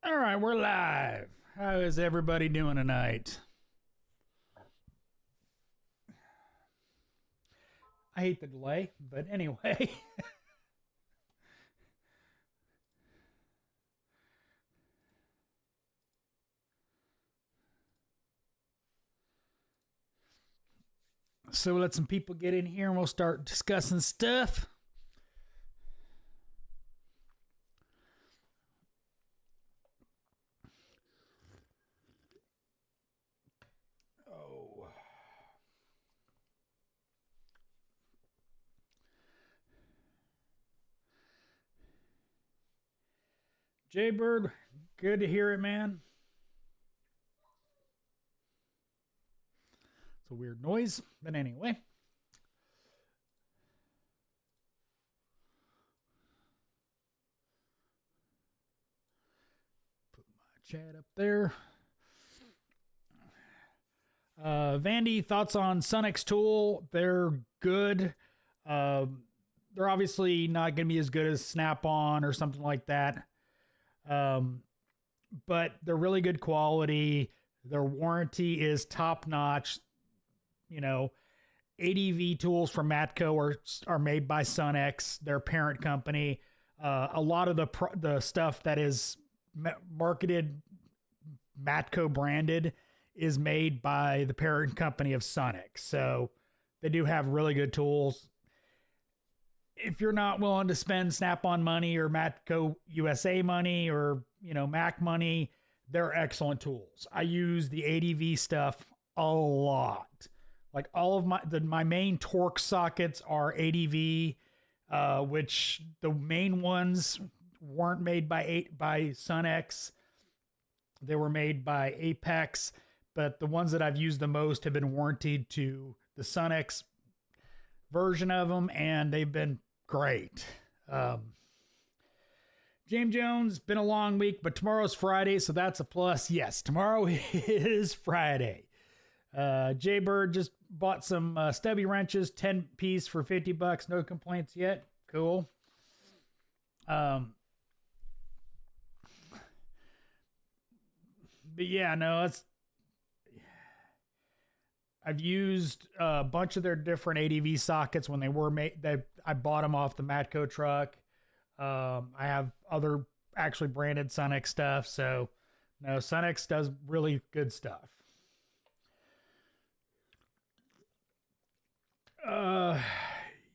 All right, we're live. How is everybody doing tonight? I hate the delay, but anyway. So we'll let some people get in here and we'll start discussing stuff. Oh. Jaybird, good to hear it, man. It's a weird noise, but anyway. Put my chat up there. Vandy, thoughts on Sunix tool? They're good. They're obviously not going to be as good as Snap-on or something like that. But they're really good quality. Their warranty is top notch. You know, ADV tools from Matco are made by Sunix, their parent company. A lot of the stuff that is marketed Matco branded is made by the parent company of Sunix. So they do have really good tools. If you're not willing to spend Snap-on money or Matco USA money or, you know, Mac money, they're excellent tools. I use the ADV stuff a lot. Like all of my main Torx sockets are ADV, which the main ones weren't made by Sunix. They were made by Apex, but the ones that I've used the most have been warranted to the Sunix version of them, and they've been great. James Jones, been a long week, but tomorrow's Friday, so that's a plus. Yes, tomorrow is Friday. Jaybird just bought some stubby wrenches, 10 piece for $50. No complaints yet. Cool. But yeah, no, I've used a bunch of their different ADV sockets when they were made. I bought them off the Matco truck. I have other actually branded Sunix stuff. So no, Sunix does really good stuff.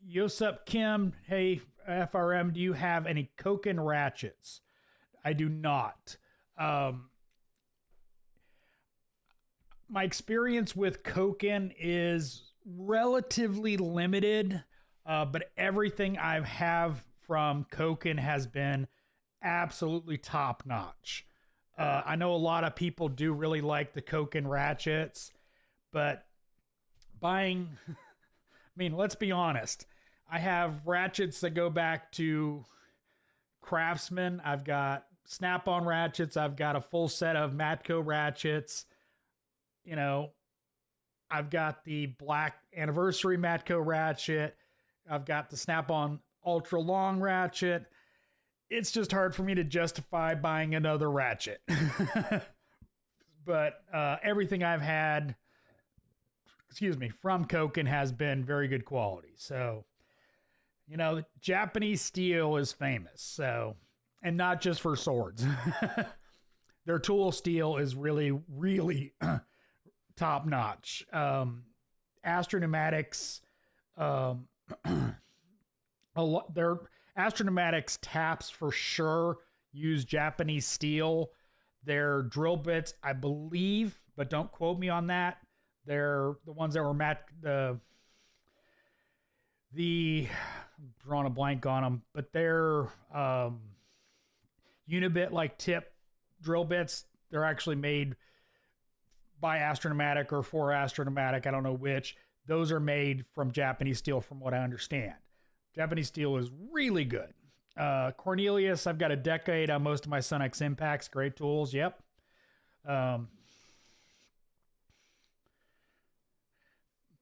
Yosep Kim, hey, FRM, do you have any Koken ratchets? I do not. My experience with Koken is relatively limited, but everything I have from Koken has been absolutely top notch. I know a lot of people do really like the Koken ratchets, but buying... I mean, let's be honest. I have ratchets that go back to Craftsman. I've got Snap-on ratchets. I've got a full set of Matco ratchets. You know, I've got the black anniversary Matco ratchet. I've got the Snap-on ultra long ratchet. It's just hard for me to justify buying another ratchet. But everything I've had... from Koken has been very good quality. So, you know, Japanese steel is famous. So, and not just for swords. Their tool steel is really, really top notch. Astro Pneumatics, their Astro Pneumatics taps for sure use Japanese steel. Their drill bits, I believe, but don't quote me on that. They're the ones that were I'm drawing a blank on them, but they're unibit like tip drill bits. They're actually made by Astro Pneumatic or for Astro Pneumatic. I don't know which. Those are made from Japanese steel from what I understand. Japanese steel is really good. Cornelius, I've got a decade on most of my Sunix Impacts. Great tools. Yep.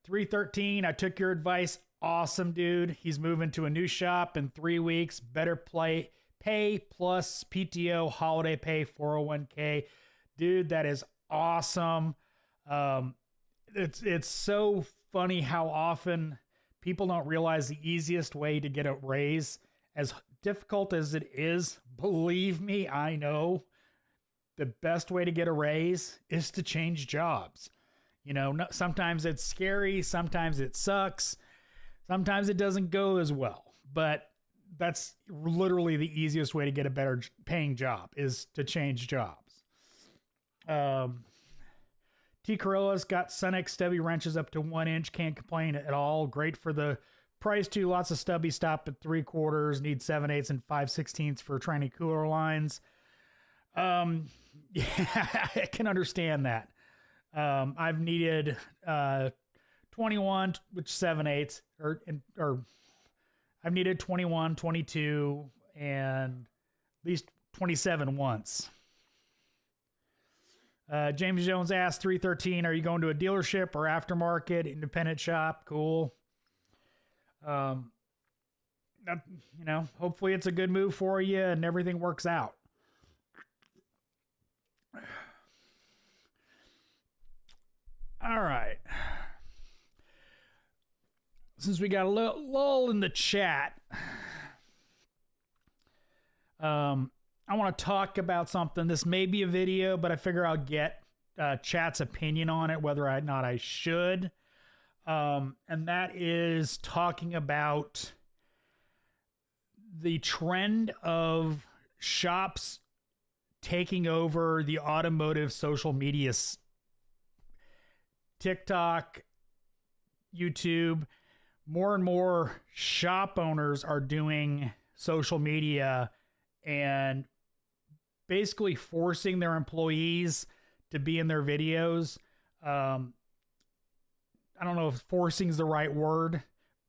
313, I took your advice. Awesome, dude. He's moving to a new shop in 3 weeks. Better pay plus PTO, holiday pay, 401k. Dude, that is awesome. It's so funny how often people don't realize the easiest way to get a raise, as difficult as it is. Believe me, I know the best way to get a raise is to change jobs. You know, sometimes it's scary, sometimes it sucks, sometimes it doesn't go as well, but that's literally the easiest way to get a better paying job is to change jobs. T. Corolla's got Sunex stubby wrenches up to 1 inch. Can't complain at all. Great for the price too. Lots of stubby stop at 3/4. Need 7/8 and 5/16 for tiny cooler lines. Yeah, I can understand that. I've needed 21, which 7/8, or I've needed 21, 22, and at least 27 once. James Jones asked 313, are you going to a dealership or aftermarket independent shop? Cool. You know, hopefully it's a good move for you and everything works out. All right. Since we got a lull in the chat, I want to talk about something. This may be a video, but I figure I'll get chat's opinion on it, whether or not I should. And that is talking about the trend of shops taking over the automotive social media, TikTok, YouTube. More and more shop owners are doing social media and basically forcing their employees to be in their videos. I don't know if forcing is the right word,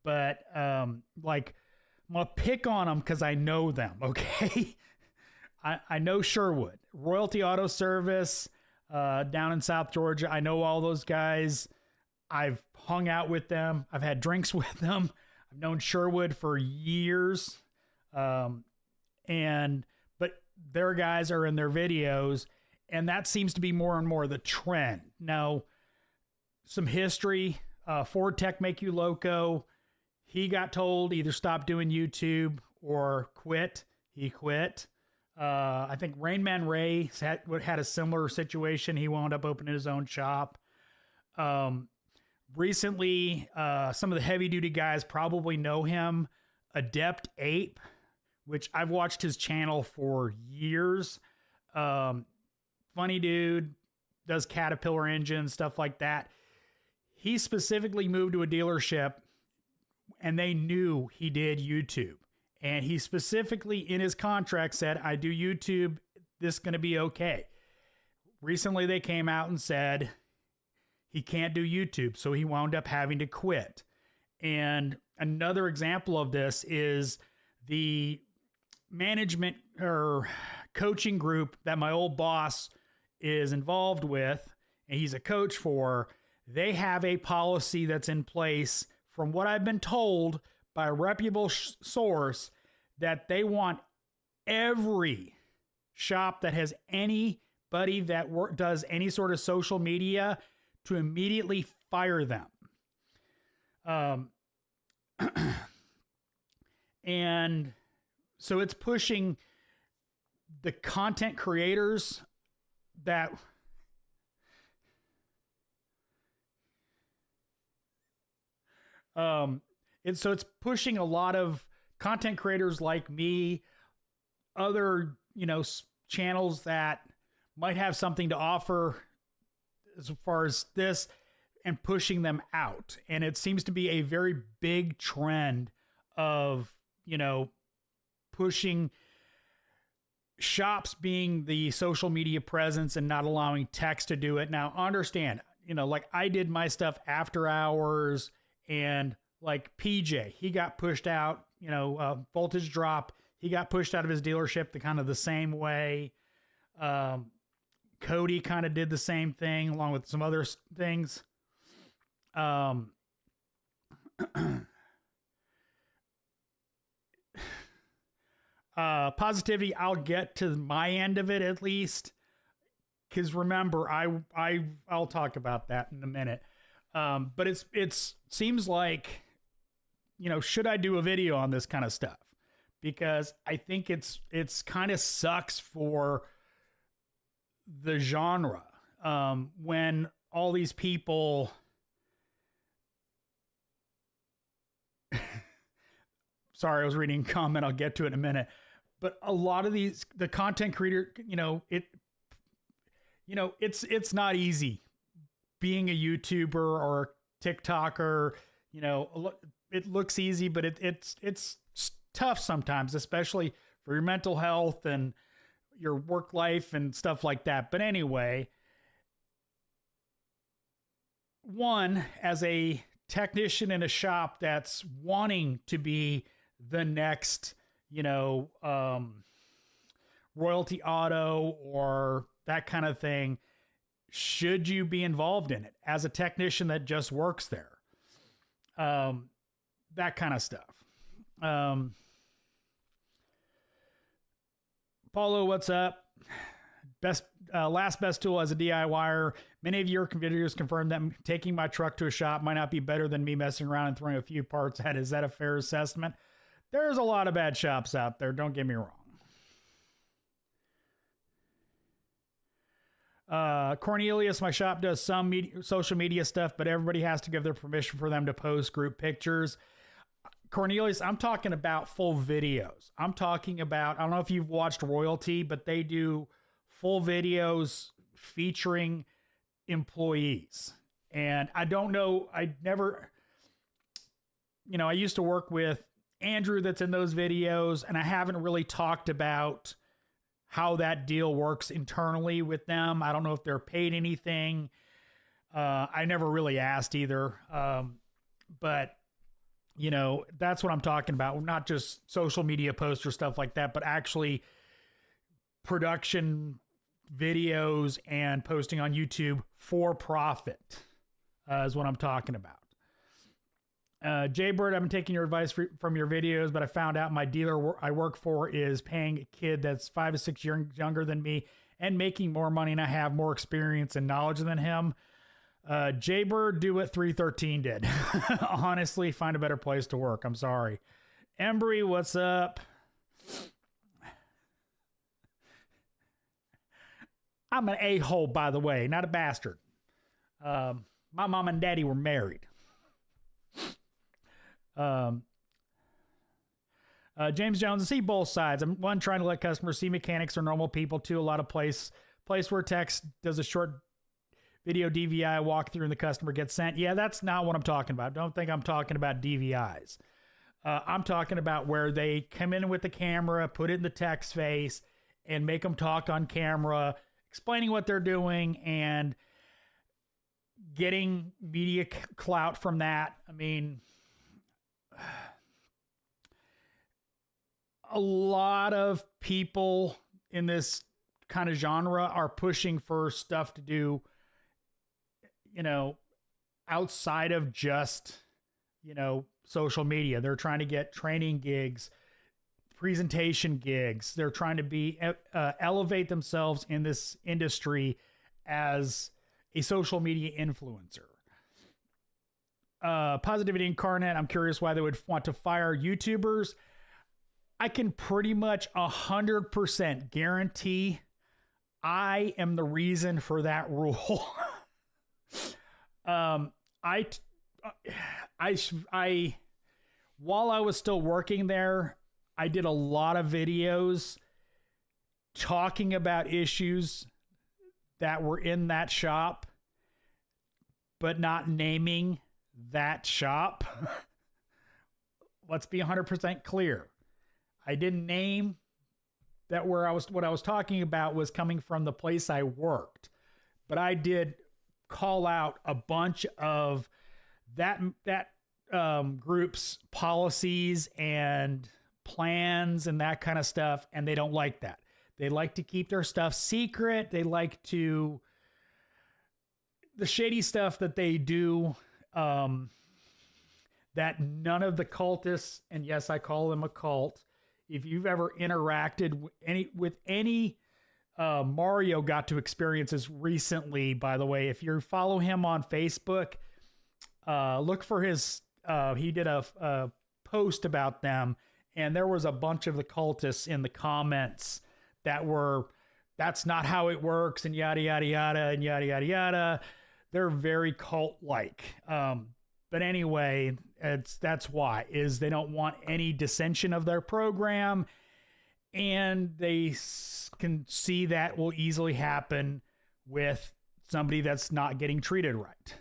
but like, I'm going to pick on them because I know them, okay? I know Sherwood, Royalty Auto Service down in South Georgia. I know all those guys. I've hung out with them. I've had drinks with them. I've known Sherwood for years. But their guys are in their videos, and that seems to be more and more the trend. Now, some history, Ford Tech Make You Loco, he got told either stop doing YouTube or quit. He quit. I think Rain Man Ray had a similar situation. He wound up opening his own shop. Recently, some of the heavy duty guys probably know him. Adept Ape, which I've watched his channel for years. Funny dude, does Caterpillar engines, stuff like that. He specifically moved to a dealership and they knew he did YouTube. And he specifically in his contract said, I do YouTube, this is going to be okay. Recently they came out and said he can't do YouTube, so he wound up having to quit. And another example of this is the management or coaching group that my old boss is involved with, and he's a coach for. They have a policy that's in place, from what I've been told by a reputable source, that they want every shop that has anybody that does any sort of social media to immediately fire them. And so it's pushing the content creators that it's pushing a lot of content creators like me, other, channels that might have something to offer as far as this, and pushing them out. And it seems to be a very big trend of, pushing shops being the social media presence and not allowing techs to do it. Now, understand, like I did my stuff after hours, and like PJ, he got pushed out, voltage drop. He got pushed out of his dealership the same way. Cody kind of did the same thing along with some other things. Positivity, I'll get to my end of it at least. Because remember, I'll talk about that in a minute. But it's seems like, should I do a video on this kind of stuff? Because I think it's kind of sucks for the genre when all these people sorry, I was reading a comment, I'll get to it in a minute, but a lot of the content creator, it's not easy being a YouTuber or a TikToker. It looks easy, but it's tough sometimes, especially for your mental health and your work life and stuff like that. But anyway, one, as a technician in a shop that's wanting to be the next, Royalty Auto or that kind of thing, should you be involved in it as a technician that just works there? That kind of stuff. Paulo, what's up? Last best tool as a DIYer. Many of your videos confirm that taking my truck to a shop might not be better than me messing around and throwing a few parts at it. Is that a fair assessment? There's a lot of bad shops out there. Don't get me wrong. Cornelius, my shop does some social media stuff, but everybody has to give their permission for them to post group pictures. Cornelius, I'm talking about full videos. I'm talking about, I don't know if you've watched Royalty, but they do full videos featuring employees. And I don't know, I used to work with Andrew that's in those videos, and I haven't really talked about how that deal works internally with them. I don't know if they're paid anything. I never really asked either. But that's what I'm talking about. Not just social media posts or stuff like that, but actually production videos and posting on YouTube for profit is what I'm talking about. Jaybird, I've been taking your advice from your videos, but I found out my dealer I work for is paying a kid that's 5 to 6 years younger than me and making more money, and I have more experience and knowledge than him. Jaybird, do what 313 did. Honestly, find a better place to work. I'm sorry. Embry, what's up? I'm an a-hole, by the way, not a bastard. My mom and daddy were married. James Jones, I see both sides. I'm one, trying to let customers see mechanics are normal people. Two, a lot of place where text does a short video DVI walkthrough and the customer gets sent. Yeah, that's not what I'm talking about. Don't think I'm talking about DVIs. I'm talking about where they come in with the camera, put it in the tech's face, and make them talk on camera, explaining what they're doing and getting media clout from that. I mean, a lot of people in this kind of genre are pushing for stuff to do, outside of just, social media. They're trying to get training gigs, presentation gigs. They're trying to elevate themselves in this industry as a social media influencer. Positivity Incarnate, I'm curious why they would want to fire YouTubers. I can pretty much 100% guarantee I am the reason for that rule. While I was still working there, I did a lot of videos talking about issues that were in that shop, but not naming that shop. Let's be 100% clear. I didn't name that what I was talking about was coming from the place I worked, but I did call out a bunch of that group's policies and plans and that kind of stuff, and they don't like that. They like to keep their stuff secret. They like to the shady stuff that they do, that none of the cultists, and yes, I call them a cult, if you've ever interacted with any Mario got to experience this recently, by the way. If you follow him on Facebook, look for his, he did a post about them, and there was a bunch of the cultists in the comments that were, that's not how it works, and yada, yada, yada, and yada, yada, yada. They're very cult-like. But anyway, that's why, is they don't want any dissension of their program, and they can see that will easily happen with somebody that's not getting treated right.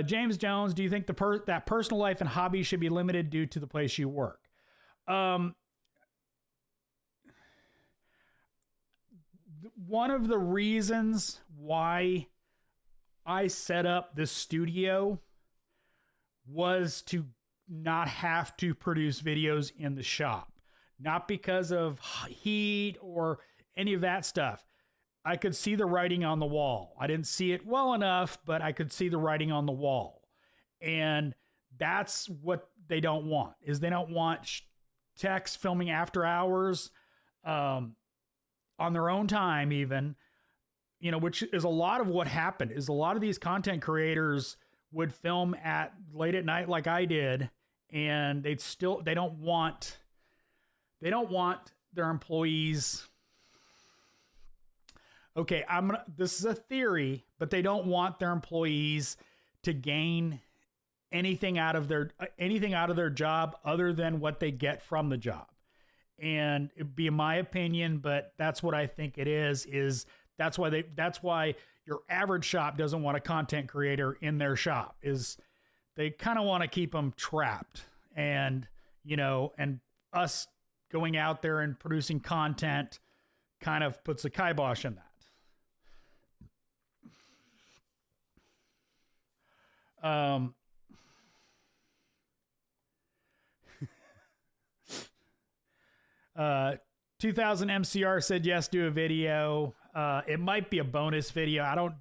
James Jones, do you think that personal life and hobbies should be limited due to the place you work? One of the reasons why I set up this studio was to not have to produce videos in the shop. Not because of heat or any of that stuff. I could see the writing on the wall. I didn't see it well enough, but I could see the writing on the wall. And that's what they don't want, is they don't want techs filming after hours, on their own time even, you know, which is a lot of what happened. Is a lot of these content creators would film at late at night like I did, and they don't want their employees. Okay, this is a theory, but they don't want their employees to gain anything out of their job other than what they get from the job. And it'd be my opinion, but that's what I think it is that's why your average shop doesn't want a content creator in their shop, is they kind of want to keep them trapped. And, you know, and us going out there and producing content kind of puts a kibosh in that. Um, 2000 MCR said yes, do a video. It might be a bonus video. I don't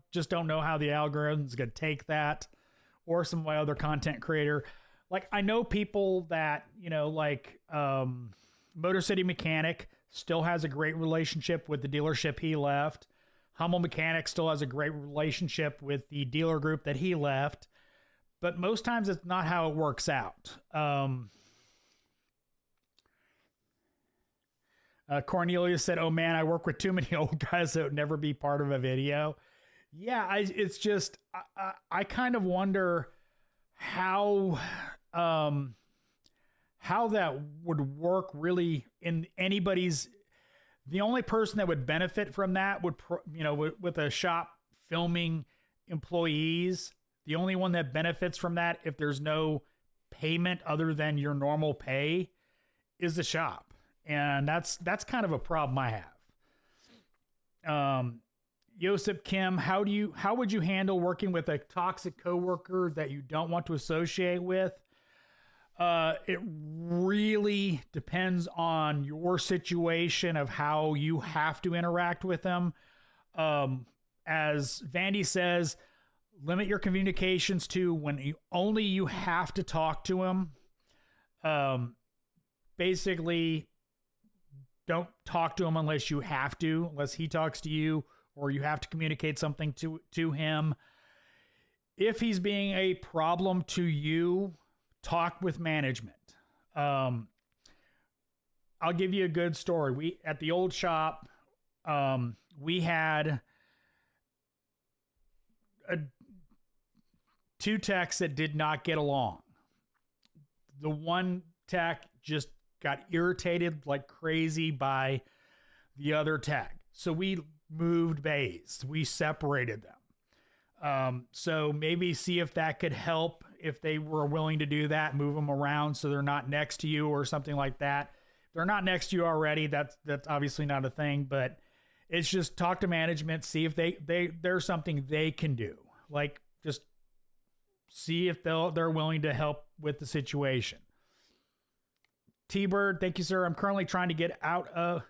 know how the algorithm's gonna take that, or some of my other content creator. Like, I know people that, you know, like Motor City Mechanic still has a great relationship with the dealership he left. Hummel Mechanic still has a great relationship with the dealer group that he left. But most times it's not how it works out. Cornelius said, oh man, I work with too many old guys that would never be part of a video. Yeah, it's just, I kind of wonder how that would work really in anybody's. The only person that would benefit from that would, you know, with a shop filming employees, the only one that benefits from that, if there's no payment other than your normal pay, is the shop. And that's kind of a problem I have. Joseph Kim, how would you handle working with a toxic coworker that you don't want to associate with? It really depends on your situation of how you have to interact with them. As Vandy says, limit your communications to when you have to talk to him. Basically, don't talk to him unless you have to, unless he talks to you, or you have to communicate something to him. If he's being a problem to you, talk with management. I'll give you a good story. At the old shop, we had two techs that did not get along. The one tech just got irritated like crazy by the other tech. So we moved bays. We separated them. So maybe see if that could help, if they were willing to do that, move them around so they're not next to you or something like that. If they're not next to you already, that's obviously not a thing, but it's just talk to management, see if there's something they can do. Like, just see if they're willing to help with the situation. T-Bird, thank you, sir. I'm currently trying to get out. I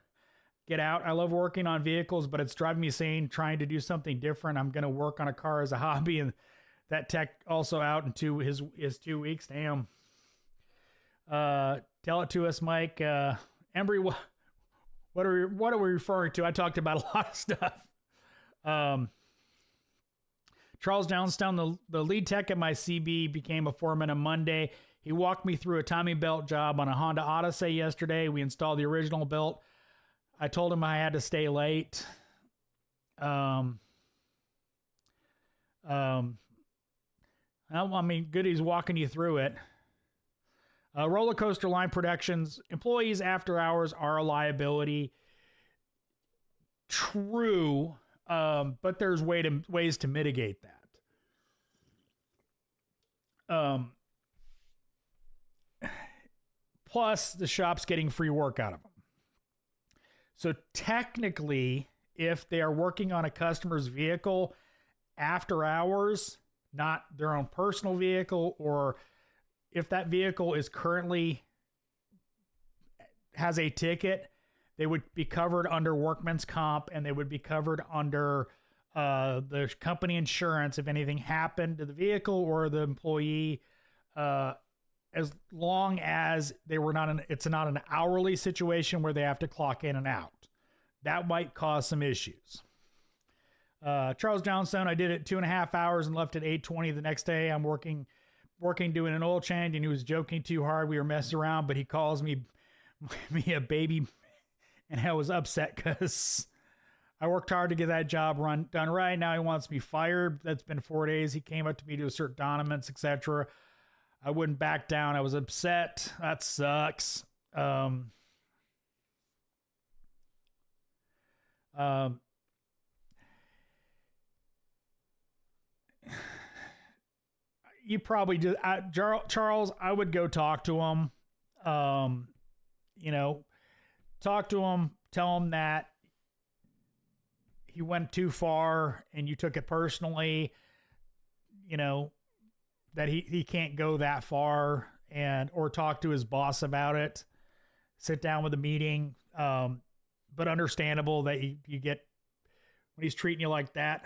love working on vehicles, but it's driving me insane trying to do something different. I'm going to work on a car as a hobby, and that tech also out in his 2 weeks. Damn. Tell it to us, Mike. Embry, what are we referring to? I talked about a lot of stuff. Charles Downstown, the lead tech at my CB, became a foreman on Monday. He walked me through a timing belt job on a Honda Odyssey yesterday. We installed the original belt. I told him I had to stay late. Well, I mean, good he's walking you through it. Roller Coaster Line Productions, employees after hours are a liability. True, but there's ways to mitigate that. Plus, the shop's getting free work out of them. So technically, if they are working on a customer's vehicle after hours, not their own personal vehicle, or if that vehicle is currently has a ticket, they would be covered under workman's comp, and they would be covered under the company insurance if anything happened to the vehicle or the employee, as long as they were it's not an hourly situation where they have to clock in and out. That might cause some issues. Charles Johnstone, I did it 2.5 hours and left at 8:20 the next day. I'm working doing an oil change, and he was joking too hard. We were messing around, but he calls me a baby, and I was upset because I worked hard to get that job done right. Now he wants me fired. That's been 4 days. He came up to me to assert dominance, etc. I wouldn't back down. I was upset. That sucks. You probably just Charles, I would go talk to him. Talk to him, tell him that he went too far and you took it personally, that he can't go that far, or talk to his boss about it. Sit down with a meeting. But understandable that you get when he's treating you like that.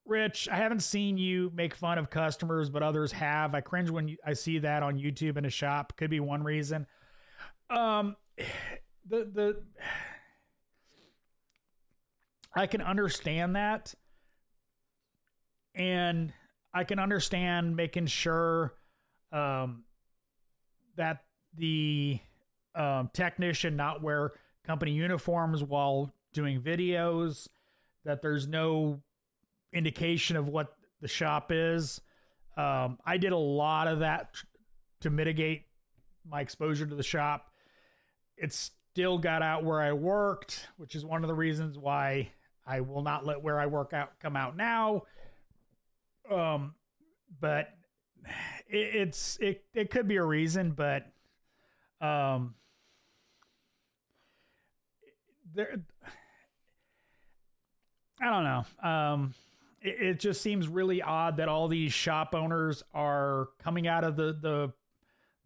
Rich, I haven't seen you make fun of customers, but others have. I cringe when I see that on YouTube in a shop. Could be one reason. I can understand that. And I can understand making sure that the technician not wear company uniforms while doing videos, that there's no indication of what the shop is. I did a lot of that to mitigate my exposure to the shop. It still got out where I worked, which is one of the reasons why I will not let where I work out come out now. But it could be a reason, but there, I don't know. It just seems really odd that all these shop owners are coming out of the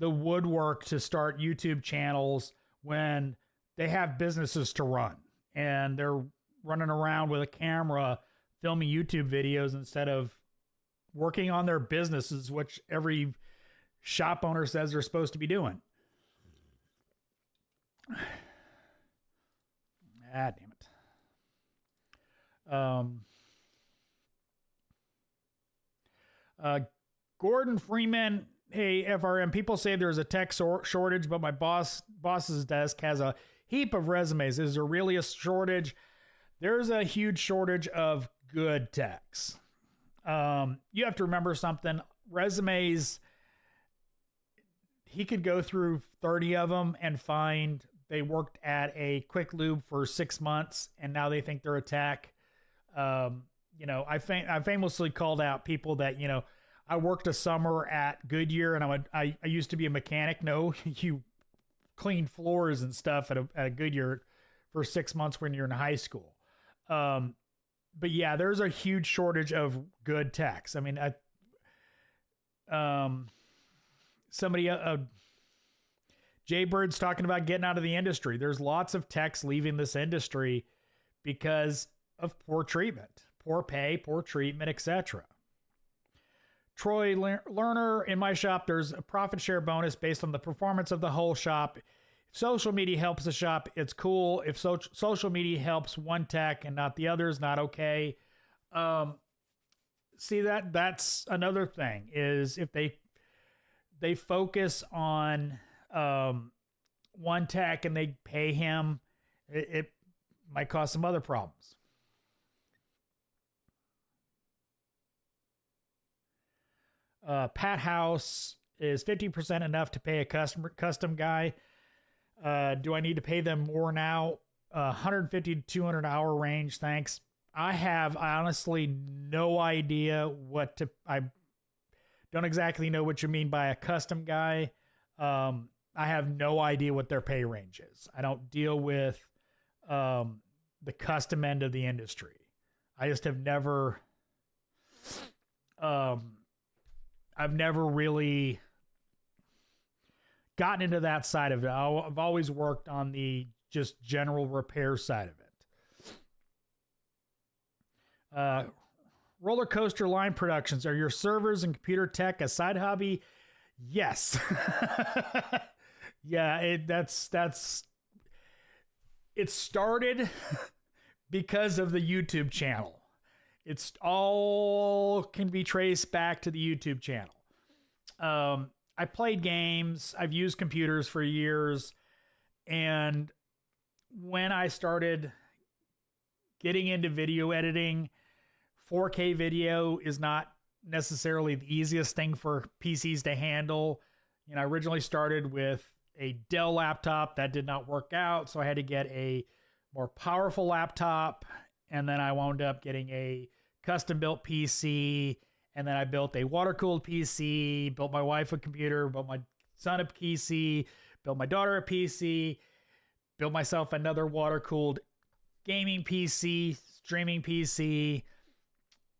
woodwork to start YouTube channels when they have businesses to run, and they're running around with a camera filming YouTube videos instead of working on their businesses, which every shop owner says they're supposed to be doing. Ah, damn it. Gordon Freeman, hey, FRM, people say there's a tech shortage, but my boss's desk has a heap of resumes. Is there really a shortage? There's a huge shortage of good techs. You have to remember something. Resumes, he could go through 30 of them and find they worked at a quick lube for 6 months and now they think they're a tech. I famously called out people that, I worked a summer at Goodyear and I used to be a mechanic. No, you clean floors and stuff at a Goodyear for 6 months when you're in high school. But yeah, there's a huge shortage of good techs. I mean, Jay Bird's talking about getting out of the industry. There's lots of techs leaving this industry because of poor treatment. poor pay, poor treatment, etc. Troy Lerner, in my shop, there's a profit share bonus based on the performance of the whole shop. If social media helps the shop, it's cool. If social media helps one tech and not the others, not okay. See, that's another thing, is if they focus on one tech and they pay him, it might cause some other problems. Pat House, is 50% enough to pay a custom guy? Do I need to pay them more now? 150 to 200 hour range, thanks. I have honestly no idea I don't exactly know what you mean by a custom guy. I have no idea what their pay range is. I don't deal with the custom end of the industry. I just have never, I've never really gotten into that side of it. I've always worked on the just general repair side of it. Roller Coaster Line Productions, are your servers and computer tech a side hobby? Yes. Yeah, it started because of the YouTube channel. It's all can be traced back to the YouTube channel. I played games. I've used computers for years. And when I started getting into video editing, 4K video is not necessarily the easiest thing for PCs to handle. You know, I originally started with a Dell laptop. That did not work out, so I had to get a more powerful laptop, and then I wound up getting a custom-built PC, and then I built a water-cooled PC, built my wife a computer, built my son a PC, built my daughter a PC, built myself another water-cooled gaming PC, streaming PC,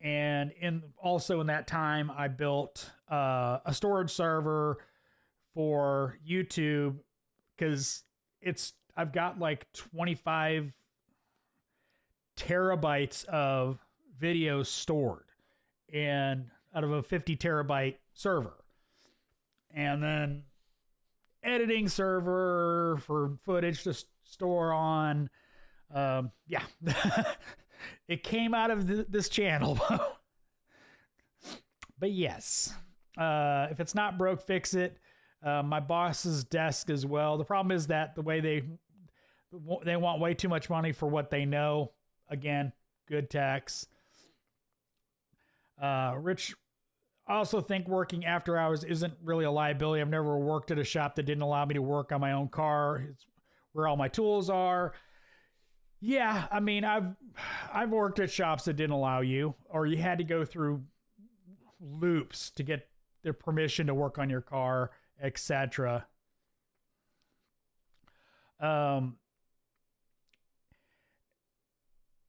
and also in that time, I built a storage server for YouTube, because I've got like 25 terabytes of video stored and out of a 50 terabyte server, and then editing server for footage to store on. Yeah. It came out of this channel. But yes, if it's not broke, fix it. My boss's desk as well. The problem is that the way they want way too much money for what they know. Again, good tax. Rich, I also think working after hours isn't really a liability. I've never worked at a shop that didn't allow me to work on my own car. It's where all my tools are. Yeah, I mean, I've worked at shops that didn't allow you, or you had to go through loops to get their permission to work on your car, etc.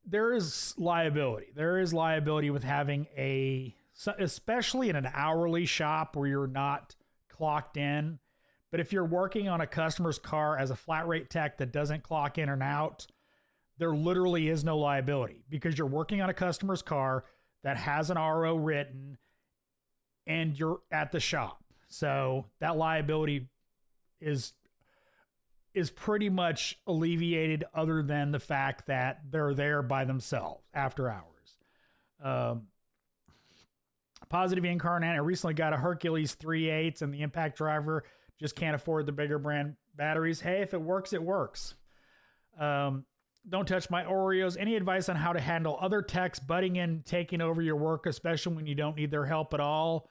There is liability. There is liability with having especially in an hourly shop where you're not clocked in. But if you're working on a customer's car as a flat rate tech that doesn't clock in and out, there literally is no liability, because you're working on a customer's car that has an RO written and you're at the shop. So that liability is pretty much alleviated, other than the fact that they're there by themselves after hours. Positive Incarnate, I recently got a Hercules 3.8 and the Impact driver just can't afford the bigger brand batteries. Hey, if it works, it works. Don't touch my Oreos. Any advice on how to handle other techs butting in, taking over your work, especially when you don't need their help at all?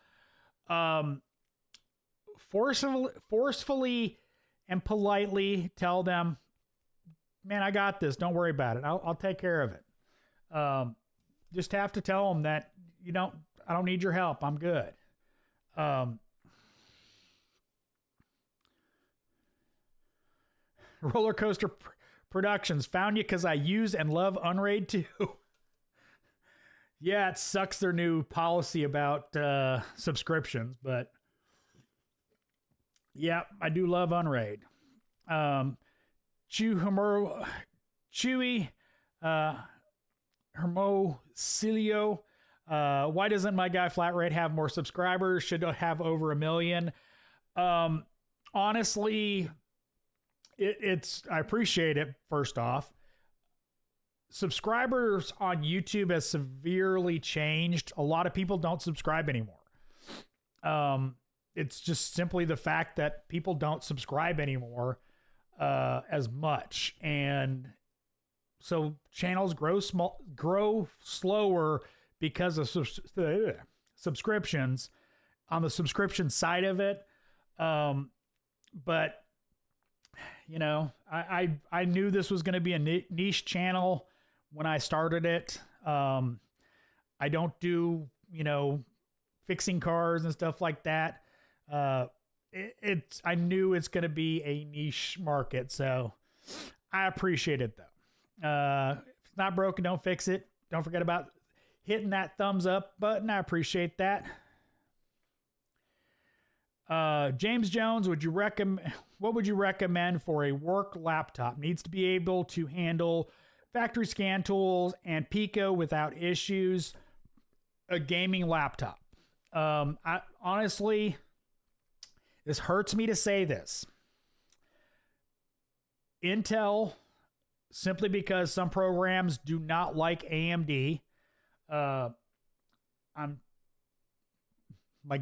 Forcefully and politely tell them, man, I got this. Don't worry about it. I'll take care of it. Just have to tell them that I don't need your help. I'm good. Roller Coaster Productions, found you because I use and love Unraid too. Yeah, it sucks their new policy about subscriptions, but yeah, I do love Unraid. Chewy Hermosilio. Why doesn't my guy Flat Rate have more subscribers? Should have over 1 million. Honestly, I appreciate it. First off, subscribers on YouTube has severely changed. A lot of people don't subscribe anymore. It's just simply the fact that people don't subscribe anymore as much, and so channels grow slower because of subscriptions on the subscription side of it. But you know, I knew this was going to be a niche channel when I started it. I don't do, you know, fixing cars and stuff like that. I knew it's going to be a niche market, so I appreciate it though. If it's not broken, don't fix it. Don't forget about hitting that thumbs up button. I appreciate that. James Jones, what would you recommend for a work laptop? Needs to be able to handle factory scan tools and Pico without issues. A gaming laptop. I honestly, this hurts me to say this. Intel, simply because some programs do not like AMD. My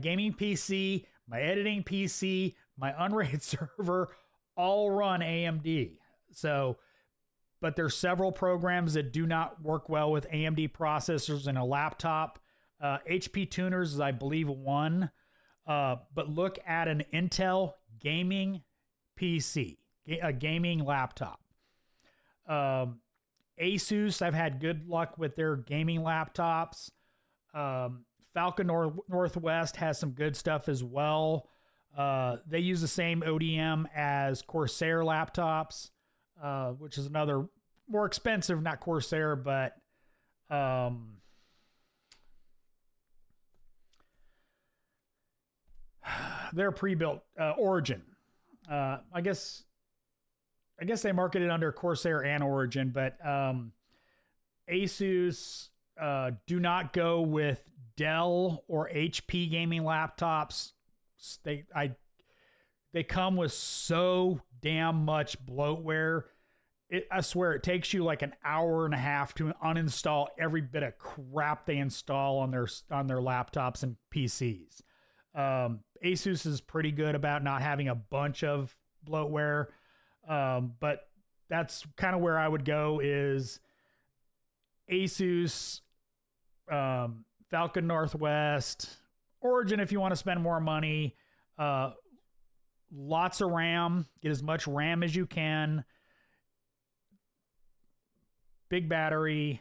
gaming PC, my editing PC, my unrated server all run AMD. So, but there's several programs that do not work well with AMD processors in a laptop. HP Tuners is, I believe, one. But look at an Intel gaming PC, a gaming laptop. Asus, I've had good luck with their gaming laptops. Falcon Northwest has some good stuff as well. They use the same ODM as Corsair laptops, which is another more expensive, not Corsair, but they're pre-built. Origin. I guess they market it under Corsair and Origin, but Asus, do not go with Dell or HP gaming laptops. They come with so damn much bloatware. I swear it takes you like an hour and a half to uninstall every bit of crap they install on their laptops and PCs. Asus is pretty good about not having a bunch of bloatware. But that's kind of where I would go is Asus, Falcon Northwest, Origin if you want to spend more money. Lots of RAM. Get as much RAM as you can. Big battery,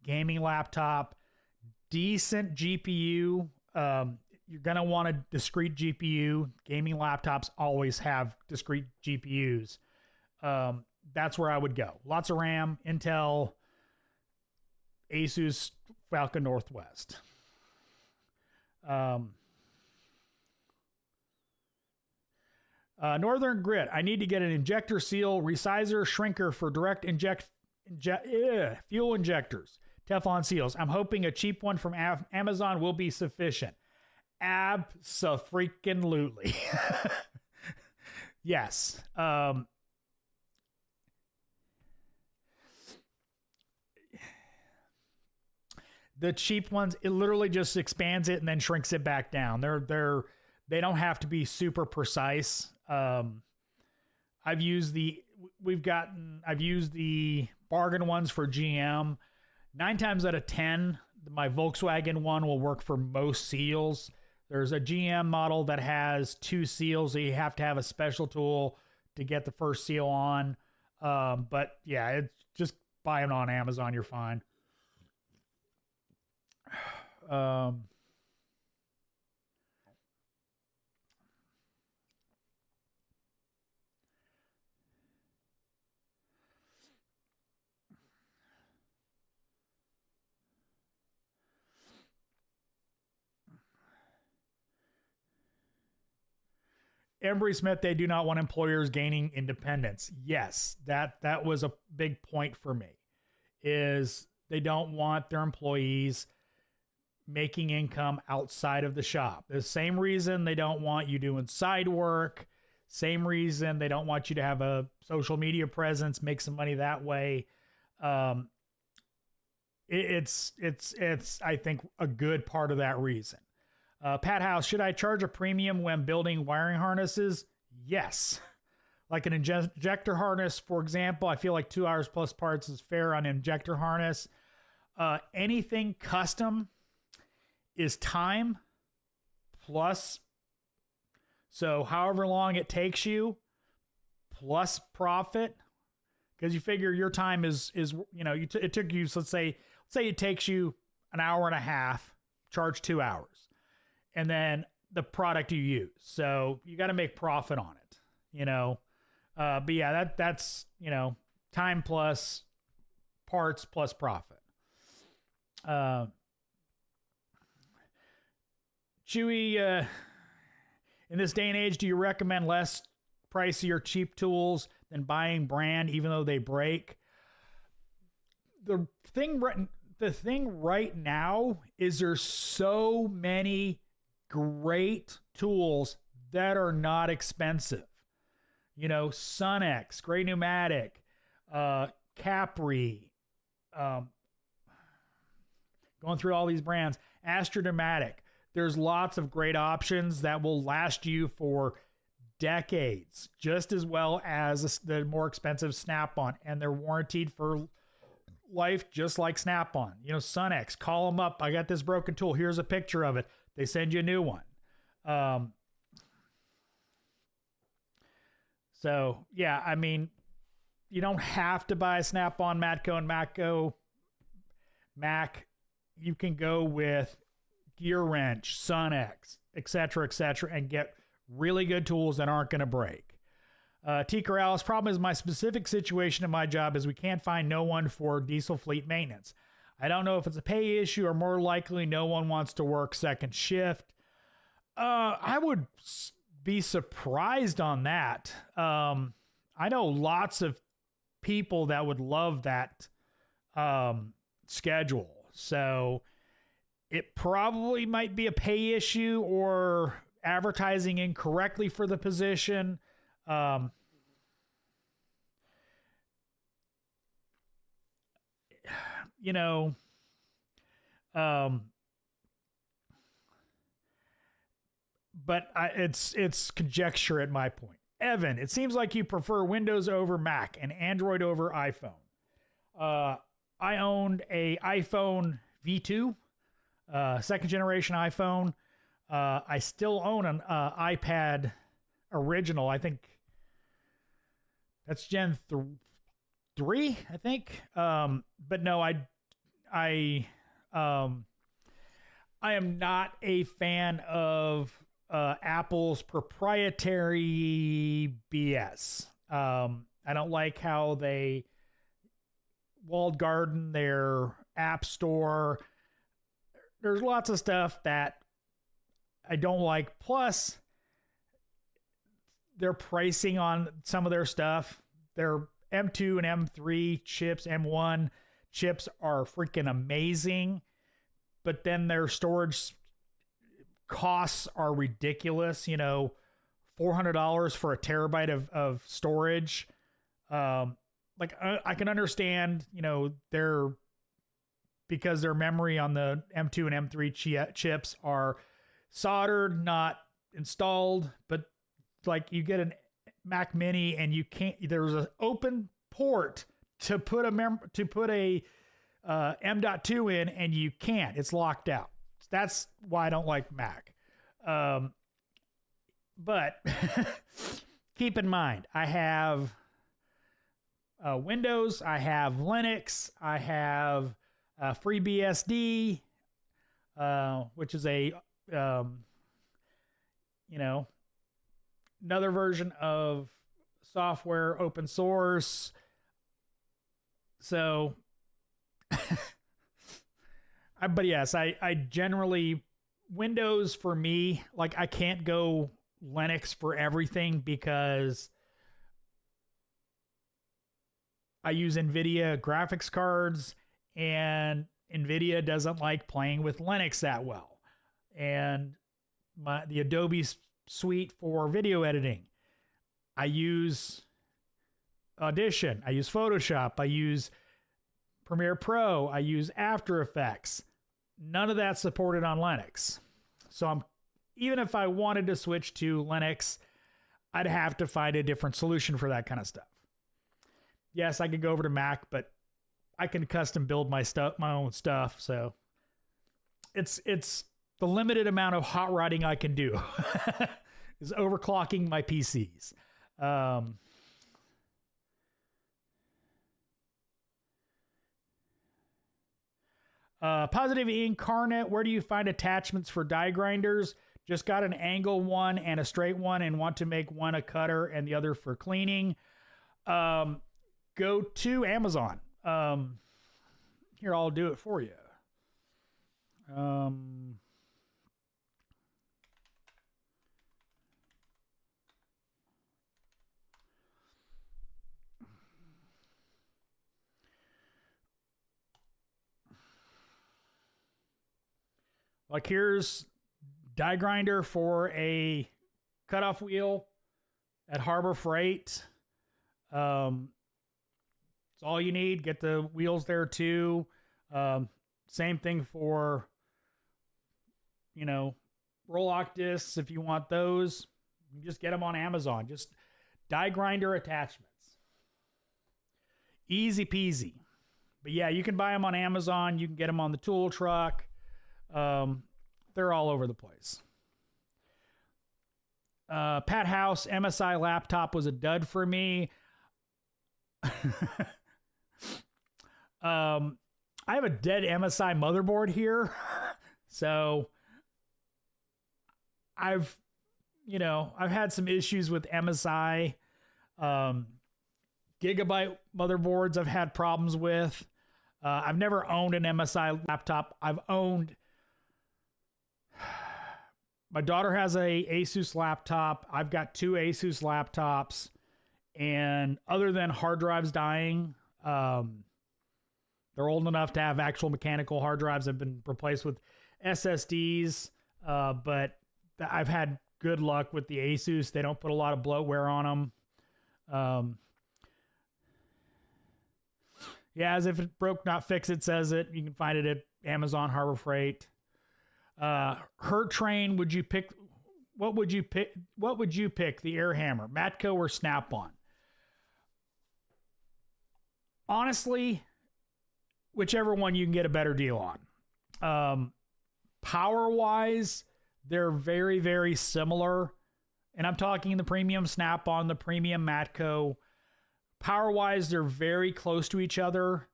gaming laptop, decent GPU. You're going to want a discrete GPU. Gaming laptops always have discrete GPUs. That's where I would go. Lots of RAM, Intel, Asus, Falcon Northwest. Northern Grit. I need to get an injector seal resizer shrinker for direct fuel injectors. Teflon seals. I'm hoping a cheap one from Amazon will be sufficient. Abso-freaking-lutely. Yes. The cheap ones, it literally just expands it and then shrinks it back down. They don't have to be super precise. I've used the bargain ones for GM. 9 times out of 10, my Volkswagen one will work for most seals. There's a GM model that has 2 seals, so you have to have a special tool to get the first seal on. But yeah, it's just buy them on Amazon. You're fine. Embry Smith, they do not want employers gaining independence. Yes, that was a big point for me. Is they don't want their employees making income outside of the shop. The same reason they don't want you doing side work. Same reason they don't want you to have a social media presence, make some money that way. It's I think a good part of that reason. Pat House, should I charge a premium when building wiring harnesses? Yes. Like an injector harness, for example, I feel like 2 hours plus parts is fair on an injector harness. Anything custom is time plus, so however long it takes you plus profit, because you figure your time is it took you, so let's say it takes you an hour and a half, charge 2 hours, and then the product you use, so you got to make profit on it, but yeah, that's time plus parts plus profit. Chewy, in this day and age, do you recommend less pricey or cheap tools than buying brand, even though they break? The thing right now is there's so many great tools that are not expensive. Sunex, Gray Pneumatic, Capri, going through all these brands, Astro Pneumatic. There's lots of great options that will last you for decades, just as well as the more expensive Snap-on, and they're warranted for life, just like Snap-on. Sunex, call them up. I got this broken tool. Here's a picture of it. They send you a new one. So yeah, I mean, you don't have to buy Snap-on, Matco, and Mac. You can go with Gear Wrench, Sunex, etc., and get really good tools that aren't going to break. T. Corrales, problem is my specific situation in my job is we can't find no one for diesel fleet maintenance. I don't know if it's a pay issue or more likely no one wants to work second shift. I would be surprised on that. I know lots of people that would love that schedule. So it probably might be a pay issue or advertising incorrectly for the position. But it's conjecture at my point. Evan, it seems like you prefer Windows over Mac and Android over iPhone. I owned a iPhone V2. Second generation iPhone. I still own an iPad original. I think that's Gen 3, I think. But no, I am not a fan of Apple's proprietary BS. I don't like how they walled garden their app store. There's lots of stuff that I don't like. Plus, their pricing on some of their stuff, their M2 and M3 chips, M1 chips are freaking amazing. But then their storage costs are ridiculous. $400 for a terabyte of storage. I can understand, because their memory on the M2 and M3 chips are soldered, not installed, but you get an Mac Mini and you can't, there's an open port to put a M.2 in and you can't, it's locked out. That's why I don't like Mac. But keep in mind, I have Windows, I have Linux, I have FreeBSD, which is a another version of software, open source. So, but yes, I generally, Windows for me, I can't go Linux for everything because I use NVIDIA graphics cards and NVIDIA doesn't like playing with Linux that well. And the Adobe suite for video editing, I use Audition, I use Photoshop, I use Premiere Pro, I use After Effects. None of that's supported on Linux. So even if I wanted to switch to Linux, I'd have to find a different solution for that kind of stuff. Yes, I could go over to Mac, but I can custom build my own stuff. So it's the limited amount of hot rodding I can do is overclocking my PCs. Positive Incarnate, where do you find attachments for die grinders? Just got an angle one and a straight one and want to make one a cutter and the other for cleaning. Go to Amazon. Here, I'll do it for you. Like here's die grinder for a cutoff wheel at Harbor Freight. It's all you need. Get the wheels there too. Same thing for, roll-lock discs if you want those. You just get them on Amazon. Just die grinder attachments. Easy peasy. But yeah, you can buy them on Amazon. You can get them on the tool truck. They're all over the place. Pat House, MSI laptop was a dud for me. I have a dead MSI motherboard here. So I've had some issues with MSI. Gigabyte motherboards I've had problems with. I've never owned an MSI laptop. My daughter has a Asus laptop. I've got 2 Asus laptops, and other than hard drives dying, they're old enough to have actual mechanical hard drives. Have been replaced with SSDs, but I've had good luck with the Asus. They don't put a lot of bloatware on them. Yeah, as if it broke, not fix it, says it. You can find it at Amazon, Harbor Freight. Hurt Train, would you pick? What would you pick? What would you pick? The Air Hammer, Matco, or Snap-on? Honestly, whichever one you can get a better deal on. Power-wise, they're very, very similar. And I'm talking the premium Snap-on, the premium Matco. Power-wise, they're very close to each other.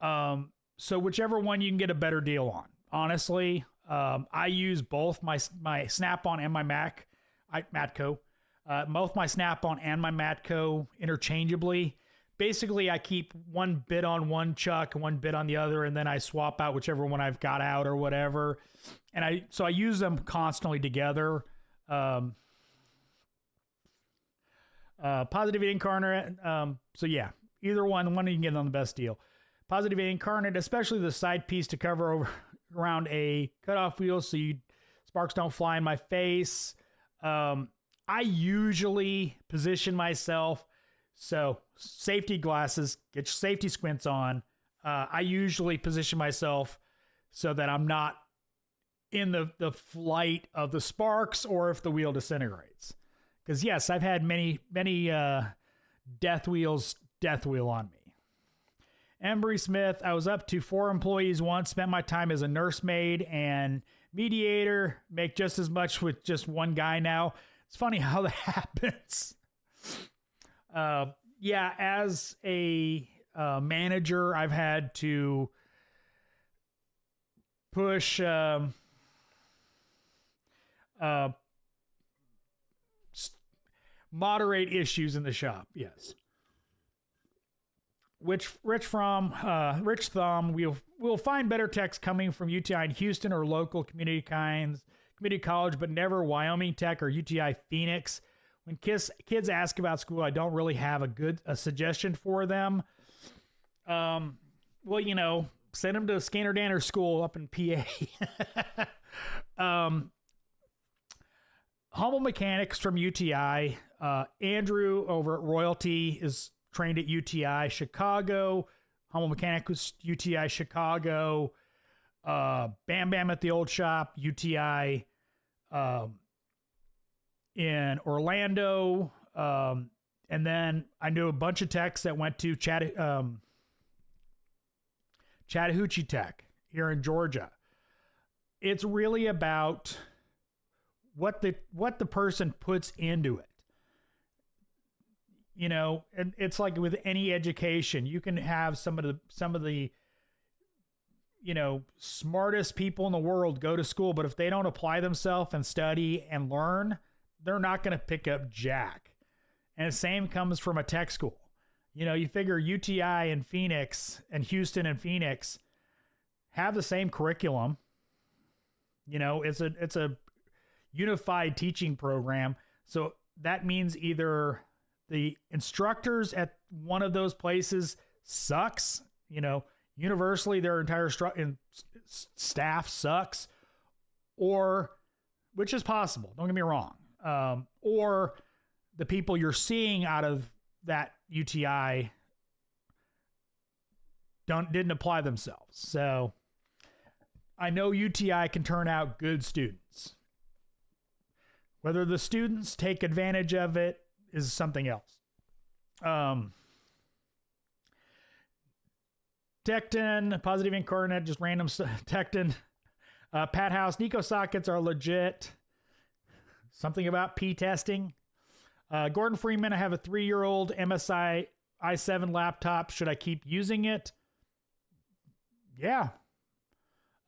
So whichever one you can get a better deal on. Honestly, I use both my Snap-on and my Matco. Both my Snap-on and my Matco interchangeably. Basically, I keep one bit on one chuck, one bit on the other, and then I swap out whichever one I've got out or whatever. And I use them constantly together. Positive Incarnate. So yeah, either one you can get on the best deal. Positive Incarnate, especially the side piece to cover around a cutoff wheel so sparks don't fly in my face. I usually position myself, so safety glasses, get your safety squints on. I usually position myself so that I'm not in the flight of the sparks or if the wheel disintegrates. Because yes, I've had many death wheel on me. Embry Smith, I was up to 4 employees once, spent my time as a nursemaid and mediator, make just as much with just one guy now. It's funny how that happens. Yeah, as a manager, I've had to push moderate issues in the shop, yes. Rich Thumb, we'll find better techs coming from UTI in Houston or local community college, but never Wyoming Tech or UTI Phoenix. When kids ask about school, I don't really have a suggestion for them. Well, Send him to Scanner Danner School up in PA. Humble Mechanics from UTI. Andrew over at Royalty is trained at UTI Chicago. Humble Mechanic was UTI Chicago. Bam Bam at the Old Shop, UTI in Orlando. And then I knew a bunch of techs that went to Chattahoochee Tech here in Georgia. It's really about what the person puts into it. You know, and it's like with any education, you can have some of the you know, smartest people in the world go to school, but if they don't apply themselves and study and learn, they're not going to pick up jack. And the same comes from a tech school. You know, you figure UTI and Phoenix and Houston and Phoenix have the same curriculum. You know, it's a unified teaching program. So that means either the instructors at one of those places sucks, you know, universally their entire staff sucks, or, which is possible, don't get me wrong, or the people you're seeing out of that UTI didn't apply themselves. So I know UTI can turn out good students. Whether the students take advantage of it is something else. Tecton, Positive Incarnate, just random Tecton. Pat House, Nico sockets are legit. Something about P testing. Gordon Freeman, I have a 3-year-old MSI i7 laptop. Should I keep using it? Yeah.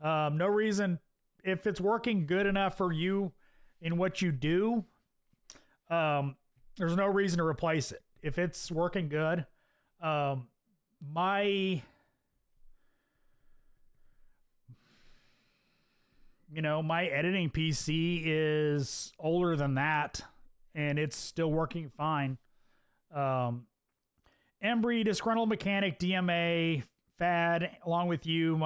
No reason. If it's working good enough for you in what you do, there's no reason to replace it. If it's working good, my editing PC is older than that, and it's still working fine. Embry, Disgruntled Mechanic, DMA, Fad, along with you,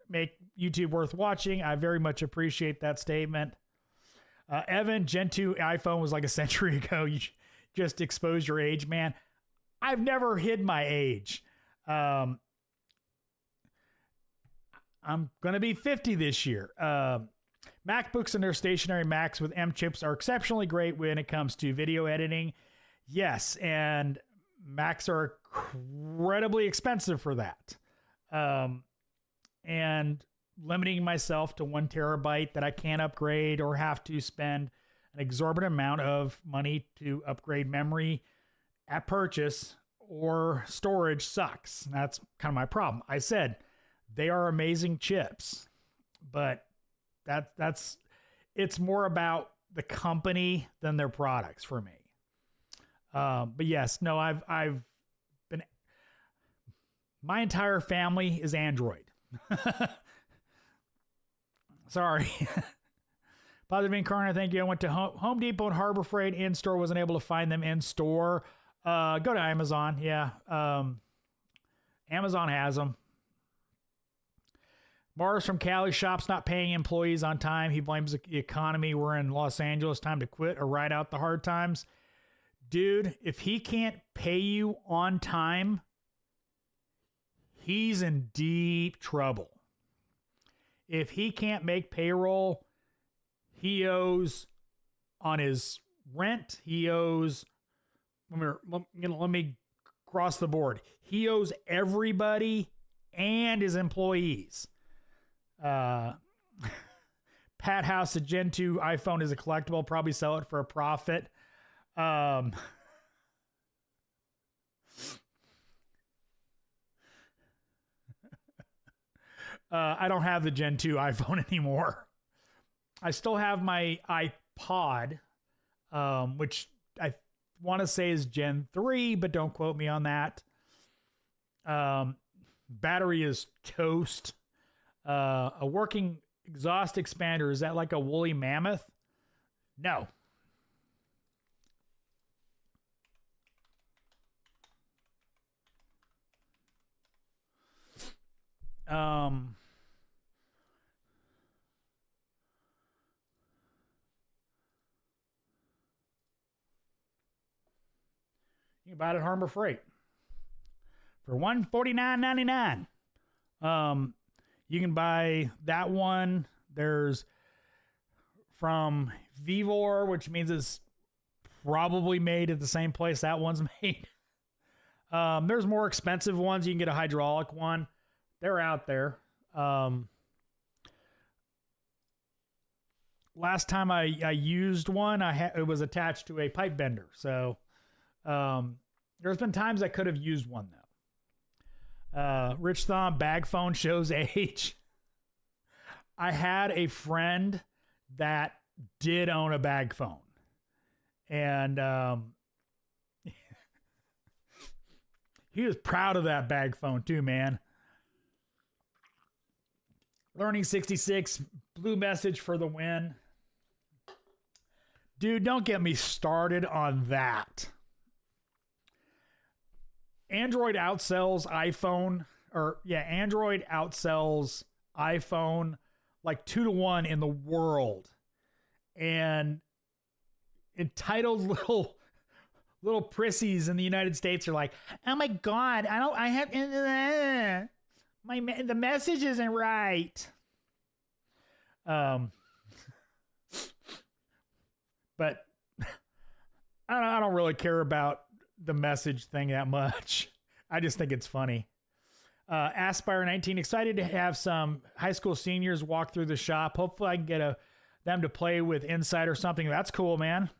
make YouTube worth watching. I very much appreciate that statement. Evan, Gen 2 iPhone was like a century ago. You just exposed your age, man. I've never hid my age. I'm going to be 50 this year. MacBooks and their stationary Macs with M chips are exceptionally great when it comes to video editing. Yes, and Macs are incredibly expensive for that. And limiting myself to 1 terabyte that I can't upgrade or have to spend an exorbitant amount of money to upgrade memory at purchase or storage sucks. That's kind of my problem. I said they are amazing chips, but it's more about the company than their products for me. But yes, no, I've been, my entire family is Android. Sorry. Positive Incarnate, thank you. I went to Home Depot and Harbor Freight in store, wasn't able to find them in store. Go to Amazon. Yeah. Amazon has them. Mars from Cali, shop's not paying employees on time. He blames the economy. We're in Los Angeles. Time to quit or ride out the hard times. Dude, if he can't pay you on time, he's in deep trouble. If he can't make payroll, he owes on his rent. He owes, let me cross the board. He owes everybody and his employees. Pat House, a Gen 2 iPhone is a collectible. Probably sell it for a profit. I don't have the Gen 2 iPhone anymore. I still have my iPod, which I want to say is Gen 3, but don't quote me on that. Battery is toast. A working exhaust expander, is that like a woolly mammoth? No. about at Harbor Freight for $149.99. You can buy that one. There's from Vivor, which means it's probably made at the same place that one's made. There's more expensive ones. You can get a hydraulic one. They're out there. Last time I used one, it was attached to a pipe bender. So there's been times I could have used one though. Rich Thumb bag phone shows age. I had a friend that did own a bag phone, and he was proud of that bag phone too, man. Learning 66, blue message for the win. Dude, don't get me started on that. Android outsells iPhone, Android outsells iPhone like 2-to-1 in the world. And entitled little prissies in the United States are like, oh my God, the message isn't right. But I don't really care about the message thing that much. I just think it's funny. Aspire 19, excited to have some high school seniors walk through the shop. Hopefully I can get them to play with Insight or something. That's cool, man.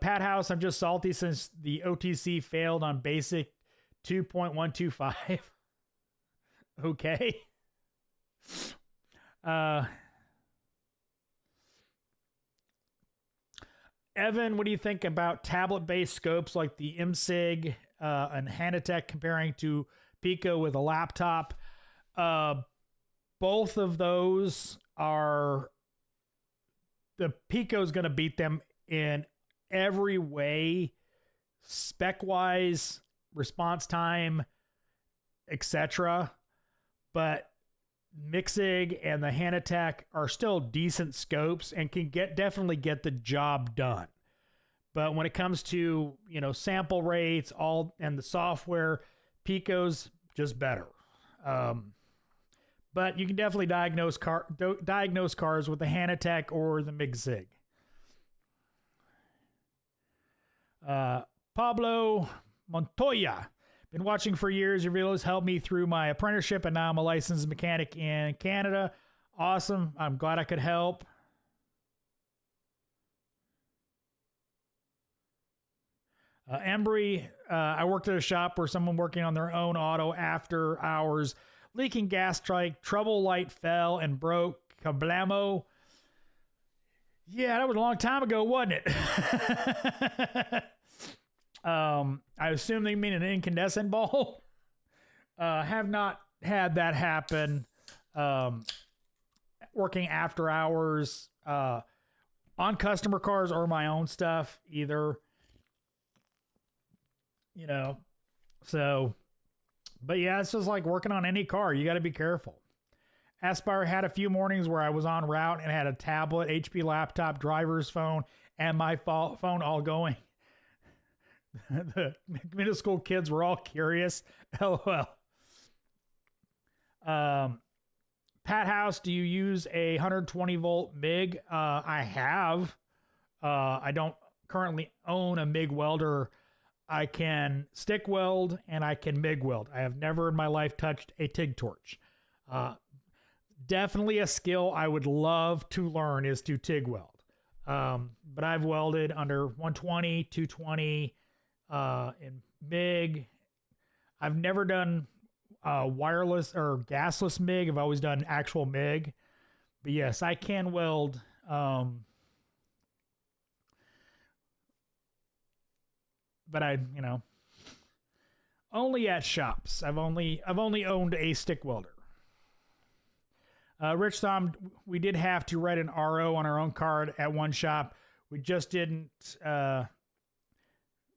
Pat House, I'm just salty since the OTC failed on basic 2.125. Okay. Evan, what do you think about tablet-based scopes like the MSIG and Hanatech comparing to Pico with a laptop? Both of those are... The Pico's going to beat them in every way, spec-wise, response time, etc. But Mixig and the Hanatech are still decent scopes and can definitely get the job done. But when it comes to, sample rates, and the software, Pico's just better. But you can definitely diagnose cars with the Hanatech or the Mixig. Pablo Montoya. Been watching for years. Your videos helped me through my apprenticeship, and now I'm a licensed mechanic in Canada. Awesome. I'm glad I could help. Embry, I worked at a shop where someone working on their own auto after hours, leaking gas strike, trouble light fell and broke. Kablamo. Yeah, that was a long time ago, wasn't it? I assume they mean an incandescent bulb. Have not had that happen. Working after hours on customer cars or my own stuff either. So, but yeah, it's just like working on any car. You got to be careful. Aspire had a few mornings where I was on route and had a tablet, HP laptop, driver's phone, and my phone all going. The middle school kids were all curious. LOL. Pat House, do you use a 120 volt MIG? I have. I don't currently own a MIG welder. I can stick weld and I can MIG weld. I have never in my life touched a TIG torch. Definitely a skill I would love to learn is to TIG weld. But I've welded under 120, 220, in MIG. I've never done wireless or gasless MIG. I've always done actual MIG. But yes, I can weld. But I, only at shops. I've only owned a stick welder. Rich Thom, we did have to write an RO on our own card at one shop. We just didn't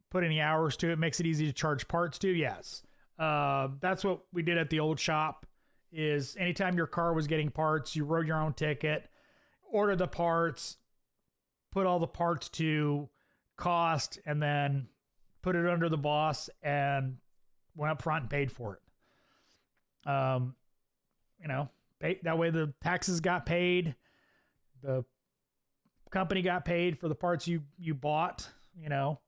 put any hours to it. Makes it easy to charge parts to. Yes. That's what we did at the old shop is anytime your car was getting parts, you wrote your own ticket, ordered the parts, put all the parts to cost and then put it under the boss and went up front and paid for it. You know, that way the taxes got paid, the company got paid for the parts you bought, you know.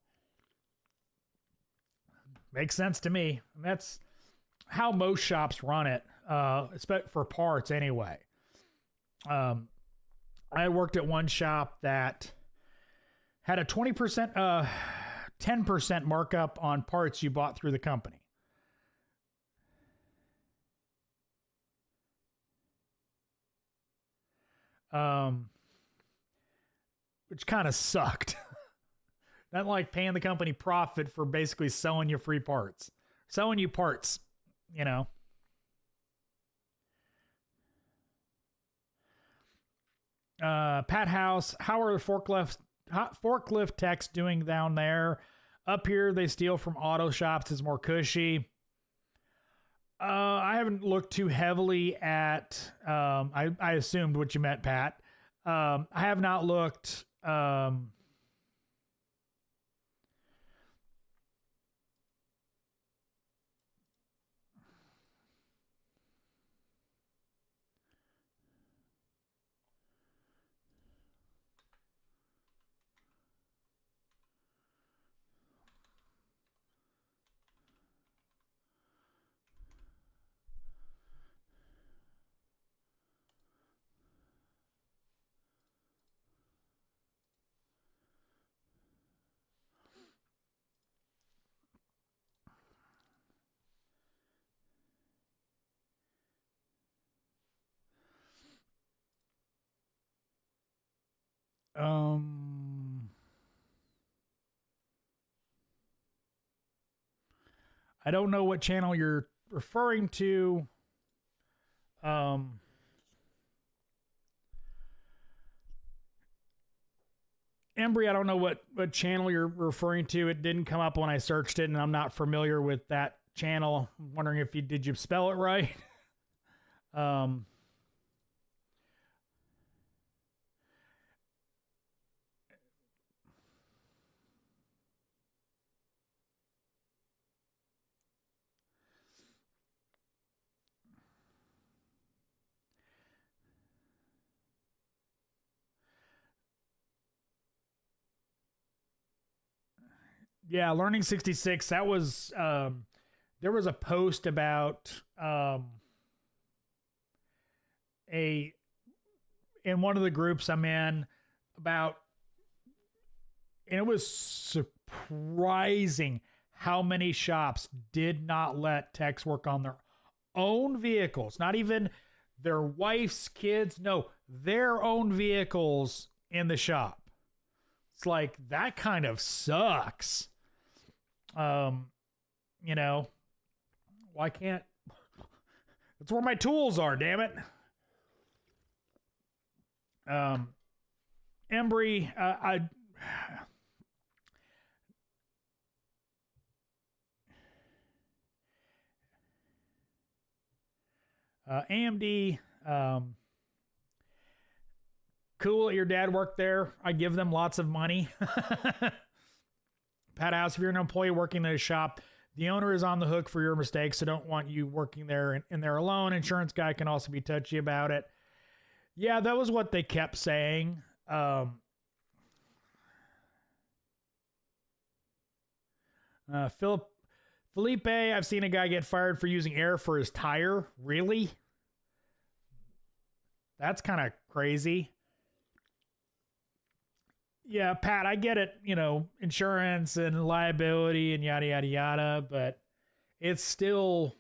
Makes sense to me. And that's how most shops run it, for parts anyway. I worked at one shop that had a 20%, 10% markup on parts you bought through the company. Which kind of sucked. Not like paying the company profit for basically selling you free parts. Selling you parts, you know. Pat House, how are the forklift techs doing down there? Up here, they steal from auto shops. It's more cushy. I haven't looked too heavily at, I assumed what you meant, Pat. I have not looked, I don't know what channel you're referring to. Embry, I don't know what channel you're referring to. It didn't come up when I searched it, and I'm not familiar with that channel. I'm wondering if did you spell it right? Yeah, Learning 66, that was, there was a post about in one of the groups I'm in about, and it was surprising how many shops did not let techs work on their own vehicles, not even their wife's kids, no, their own vehicles in the shop. It's like, that kind of sucks. You know, why can't, that's where my tools are, damn it. Embry, AMD, cool that your dad worked there. I give them lots of money. Pat House, if you're an employee working in a shop, the owner is on the hook for your mistakes, so don't want you working there in there alone. Insurance guy can also be touchy about it. Yeah, that was what they kept saying. Felipe, I've seen a guy get fired for using air for his tire. Really? That's kind of crazy. Yeah, Pat, I get it, you know, insurance and liability and yada, yada, yada, but it's still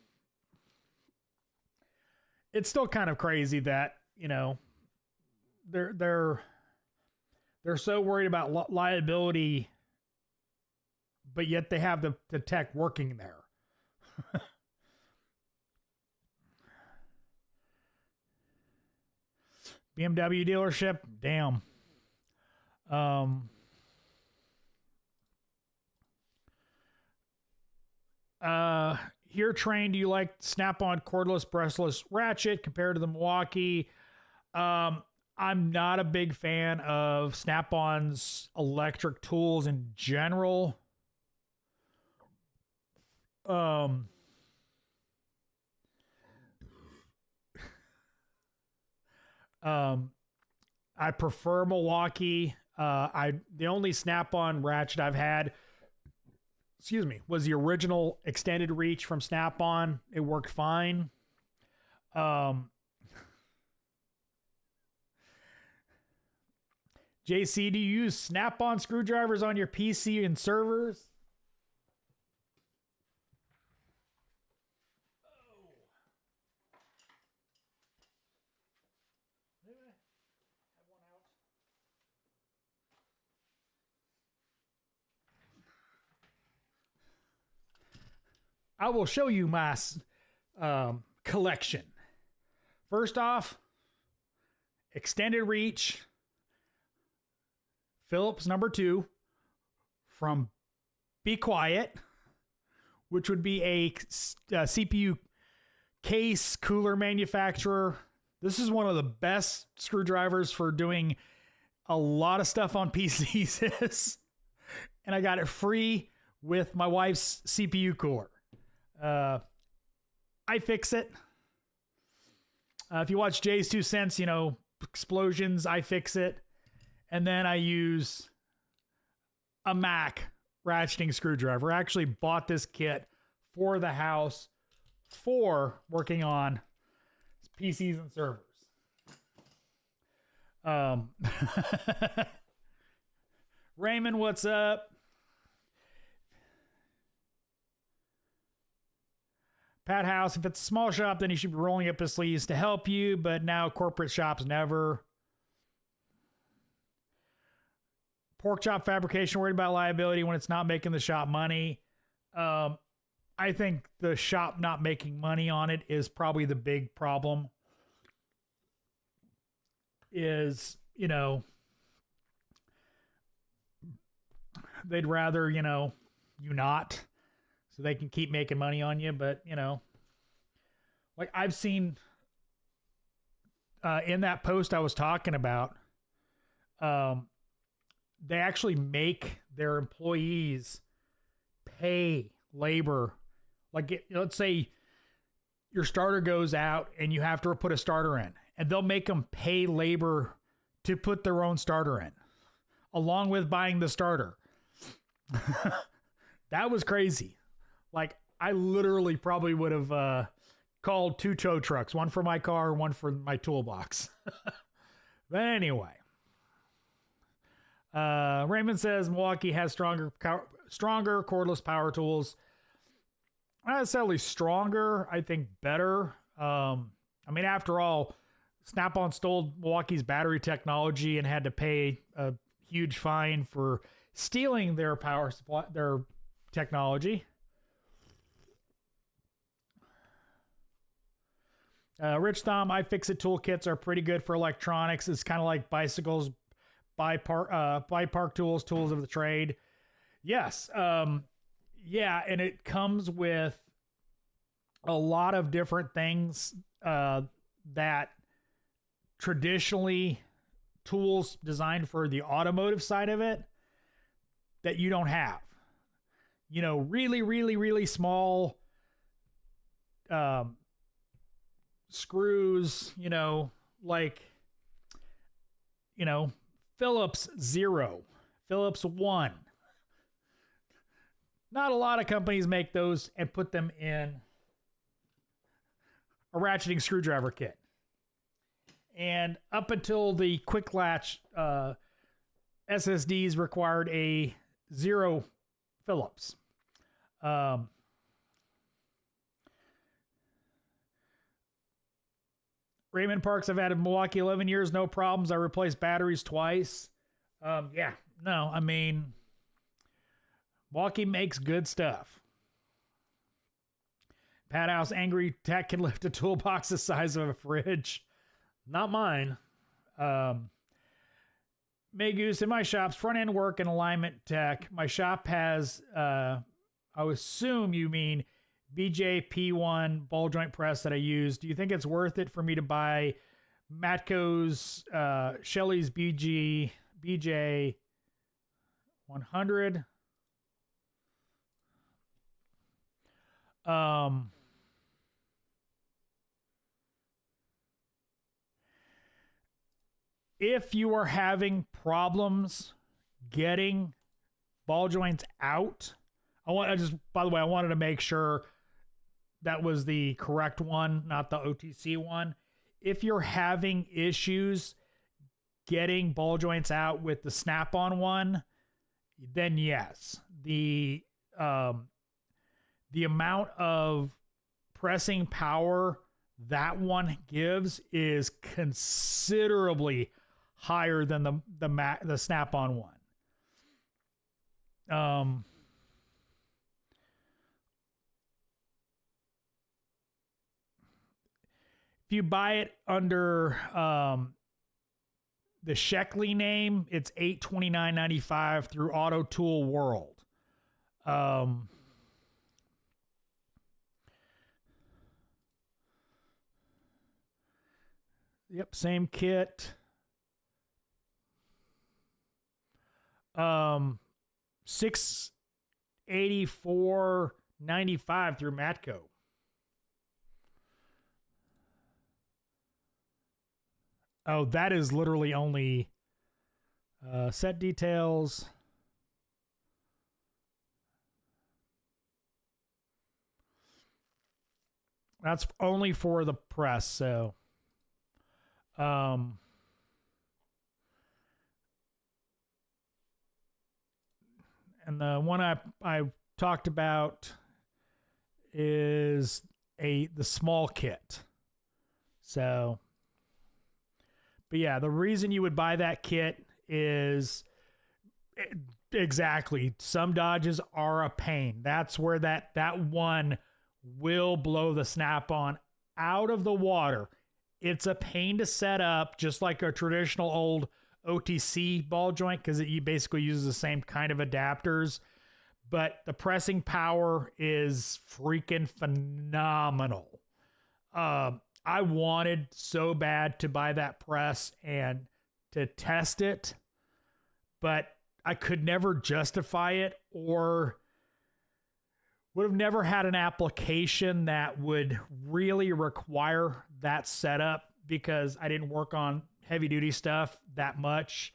kind of crazy that, you know, they're so worried about liability, but yet they have the tech working there. BMW dealership, damn. Here, Train, do you like snap-on cordless brushless ratchet compared to the Milwaukee? I I'm not a big fan of Snap-on's electric tools in general. I prefer Milwaukee. The only Snap-on ratchet I've had, excuse me, was the original extended reach from Snap-on. It worked fine. JC, do you use Snap-on screwdrivers on your PC and servers? I will show you my collection. First off, extended reach Phillips #2 from Be Quiet, which would be a CPU case cooler manufacturer. This is one of the best screwdrivers for doing a lot of stuff on PCs. And I got it free with my wife's CPU cooler. I fix it. If you watch Jay's 2 cents, you know, explosions, I fix it. And then I use a Mac ratcheting screwdriver. I actually bought this kit for the house for working on PCs and servers. Raymond, what's up? Pat House, if it's a small shop, then you should be rolling up his sleeves to help you, but now corporate shops never. Pork chop fabrication, worried about liability when it's not making the shop money. I think the shop not making money on it is probably the big problem. Is, you know, they'd rather, you know, you not, so they can keep making money on you. But, you know, like I've seen in that post I was talking about, they actually make their employees pay labor. Like, let's say your starter goes out and you have to put a starter in, and they'll make them pay labor to put their own starter in, along with buying the starter. That was crazy. Like, I literally probably would have called 2 tow trucks, one for my car, one for my toolbox. But anyway, Raymond says Milwaukee has stronger cordless power tools. Not necessarily stronger, I think better. I mean, after all, Snap-on stole Milwaukee's battery technology and had to pay a huge fine for stealing their power supply, their technology. Rich Thumb, iFixit toolkits are pretty good for electronics. It's kind of like bicycles, buy park tools, tools of the trade. Yes. Yeah. And it comes with a lot of different things that traditionally tools designed for the automotive side of it that you don't have. You know, really, really, really small screws, you know, like, you know, Phillips 0, Phillips 1. Not a lot of companies make those and put them in a ratcheting screwdriver kit. And up until the quick latch SSDs required a 0 Phillips. Raymond Parks, I've had a Milwaukee 11 years, no problems. I replaced batteries twice. Yeah, no, I mean, Milwaukee makes good stuff. Pat House, Angry Tech can lift a toolbox the size of a fridge. Not mine. Maygoose, in my shop's front-end work and alignment tech, my shop has, I assume you mean BJP1 ball joint press that I use. Do you think it's worth it for me to buy Matco's Shelly's BJ 100. If you are having problems getting ball joints out, by the way, I wanted to make sure that was the correct one, not the OTC one. If you're having issues getting ball joints out with the snap-on one, then yes, the amount of pressing power that one gives is considerably higher than the snap-on one. If you buy it under the Sheckley name, it's $829.95 through Auto Tool World. Yep, same kit. $684.95 through Matco. Oh, that is literally only set details. That's only for the press, so and the one I talked about is the small kit. So, but yeah, the reason you would buy that kit is exactly, some dodges are a pain. That's where that one will blow the snap-on out of the water. It's a pain to set up, just like a traditional old OTC ball joint, because it basically uses the same kind of adapters. But the pressing power is freaking phenomenal. I wanted so bad to buy that press and to test it, but I could never justify it, or would have never had an application that would really require that setup, because I didn't work on heavy duty stuff that much.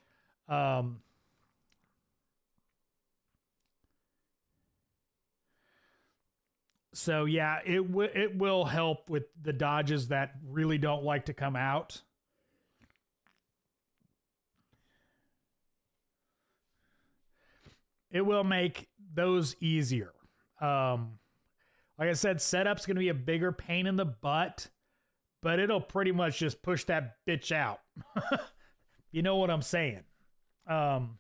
So yeah, it will help with the dodges that really don't like to come out. It will make those easier. Like I said, setup's going to be a bigger pain in the butt, but it'll pretty much just push that bitch out. You know what I'm saying? Embry,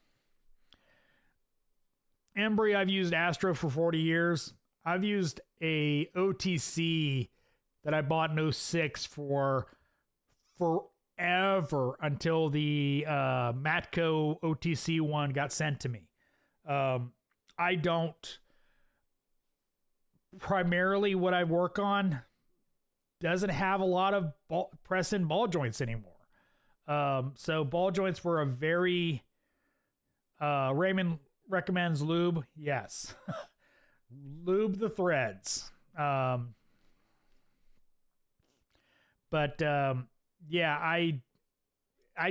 I've used Astro for 40 years. I've used a OTC that I bought in 06 for forever, until the Matco OTC one got sent to me. I don't, primarily what I work on doesn't have a lot of press-in ball joints anymore. So ball joints were a very, Raymond recommends lube. Yes. Lube the threads. But yeah, I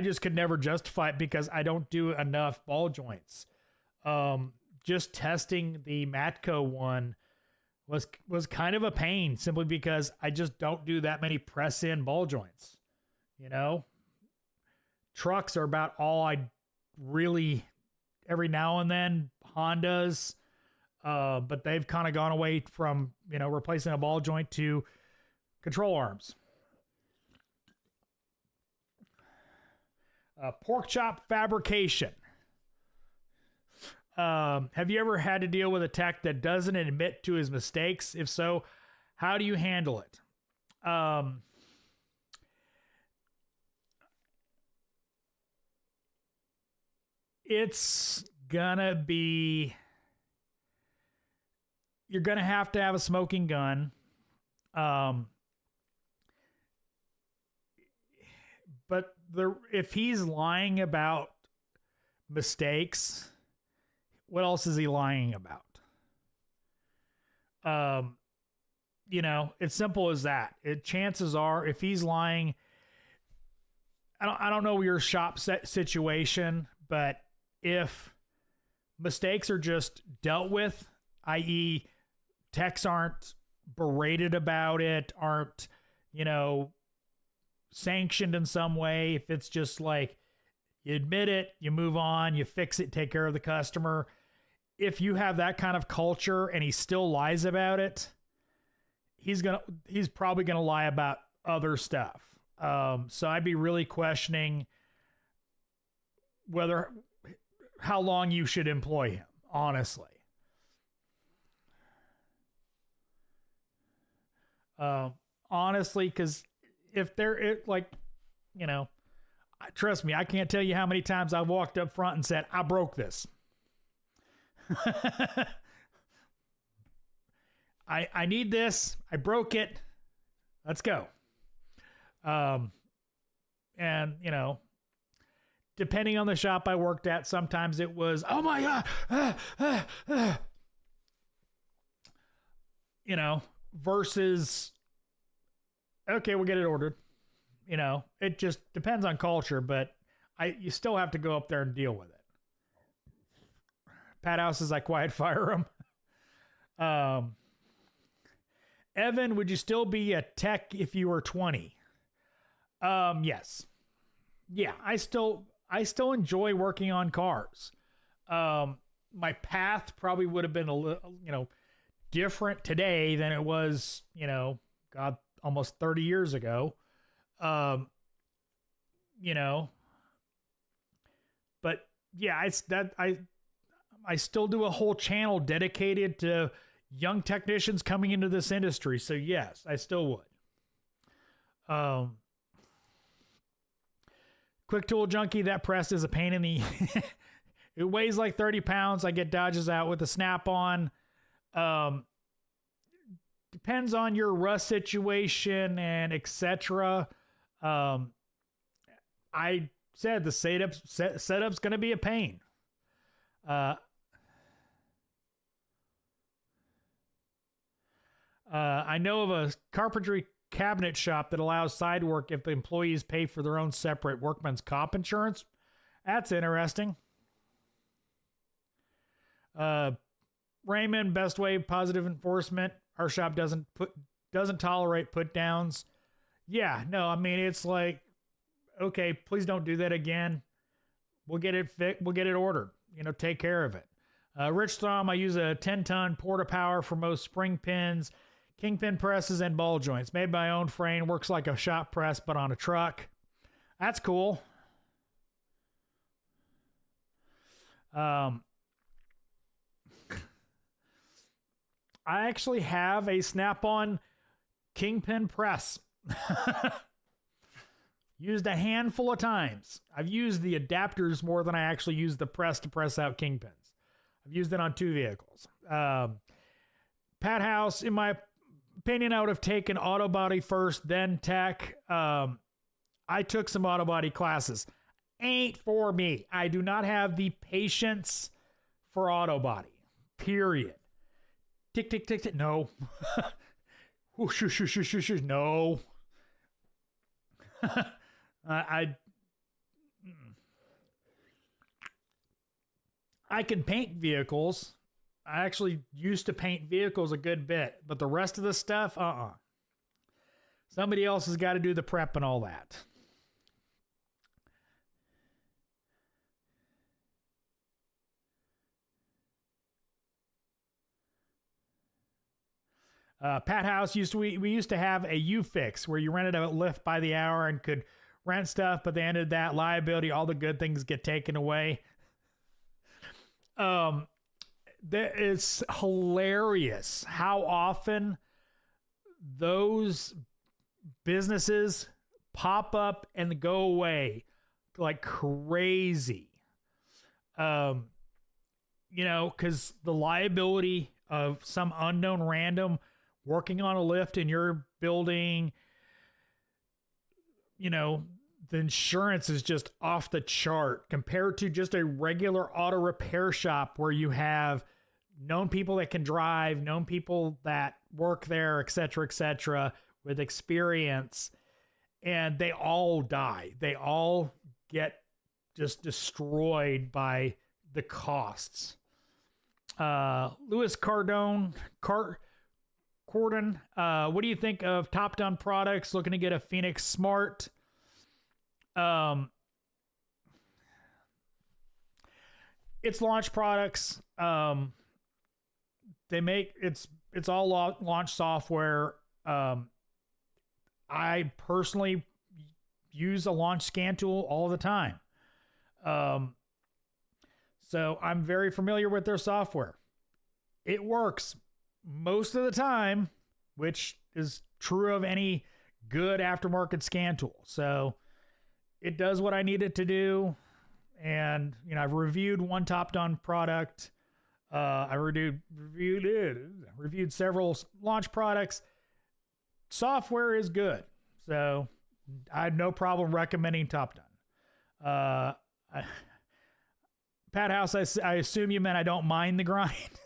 just could never justify it, because I don't do enough ball joints. Just testing the Matco one was kind of a pain, simply because I just don't do that many press-in ball joints. You know, trucks are about all I really, every now and then, Hondas, but they've kind of gone away from, replacing a ball joint to control arms. Pork chop fabrication. Have you ever had to deal with a tech that doesn't admit to his mistakes? If so, how do you handle it? It's gonna be, you're gonna have to have a smoking gun. but if he's lying about mistakes, what else is he lying about? It's simple as that. Chances are, if he's lying, I don't know your shop situation, but if mistakes are just dealt with, i.e., techs aren't berated about it, aren't, sanctioned in some way, if it's just like you admit it, you move on, you fix it, take care of the customer. If you have that kind of culture and he still lies about it, he's probably gonna lie about other stuff. So I'd be really questioning how long you should employ him, honestly. Honestly, because if trust me, I can't tell you how many times I walked up front and said, I broke this. I need this. I broke it. Let's go. And depending on the shop I worked at, sometimes it was, oh my God, versus, okay, we'll get it ordered. It just depends on culture, but you still have to go up there and deal with it. Pat House says I quiet fire him. Evan, would you still be a tech if you were 20? Yes. Yeah, I still enjoy working on cars. My path probably would have been a little, different today than it was, God, almost 30 years ago. But yeah, I still do a whole channel dedicated to young technicians coming into this industry. So yes, I still would. Quick Tool Junkie, that press is a pain in the... It weighs like 30 pounds. I get dodges out with a snap-on. Depends on your rust situation and etc. I said the setup's going to be a pain. I know of a carpentry cabinet shop that allows side work if the employees pay for their own separate workman's comp insurance. That's interesting. Raymond, best way, positive enforcement. Our shop doesn't tolerate put downs. Yeah, no, I mean, it's like, okay, please don't do that again. We'll get it fixed. We'll get it ordered. Take care of it. Rich Thom, I use a 10-ton Porta Power for most spring pins, kingpin presses, and ball joints. Made by my own frame. Works like a shop press, but on a truck. That's cool. I actually have a Snap-on kingpin press. Used a handful of times. I've used the adapters more than I actually used the press to press out kingpins. I've used it on 2 vehicles. Pat House, in my opinion, I would have taken auto body first, then tech. I took some auto body classes. Ain't for me. I do not have the patience for auto body. Period. Tick, tick, tick, tick. No. No. I can paint vehicles. I actually used to paint vehicles a good bit, but the rest of the stuff, somebody else has got to do the prep and all that. Pat House we used to have a U-Fix where you rented a lift by the hour and could rent stuff, but they ended that liability. All the good things get taken away. It's hilarious how often those businesses pop up and go away like crazy. Because the liability of some unknown random working on a lift in your building, the insurance is just off the chart compared to just a regular auto repair shop where you have known people that can drive, known people that work there, et cetera, with experience, and they all die. They all get just destroyed by the costs. Louis Cordon, what do you think of Top Done Products looking to get a Phoenix Smart? It's launch products. They make it's all launch software. I personally use a launch scan tool all the time. So I'm very familiar with their software. It works most of the time, which is true of any good aftermarket scan tool. So it does what I need it to do. And, you know, I've reviewed one Top Done product. I reviewed several launch products. Software is good. So I had no problem recommending Top Done. Pat House, I assume you meant I don't mind the grind.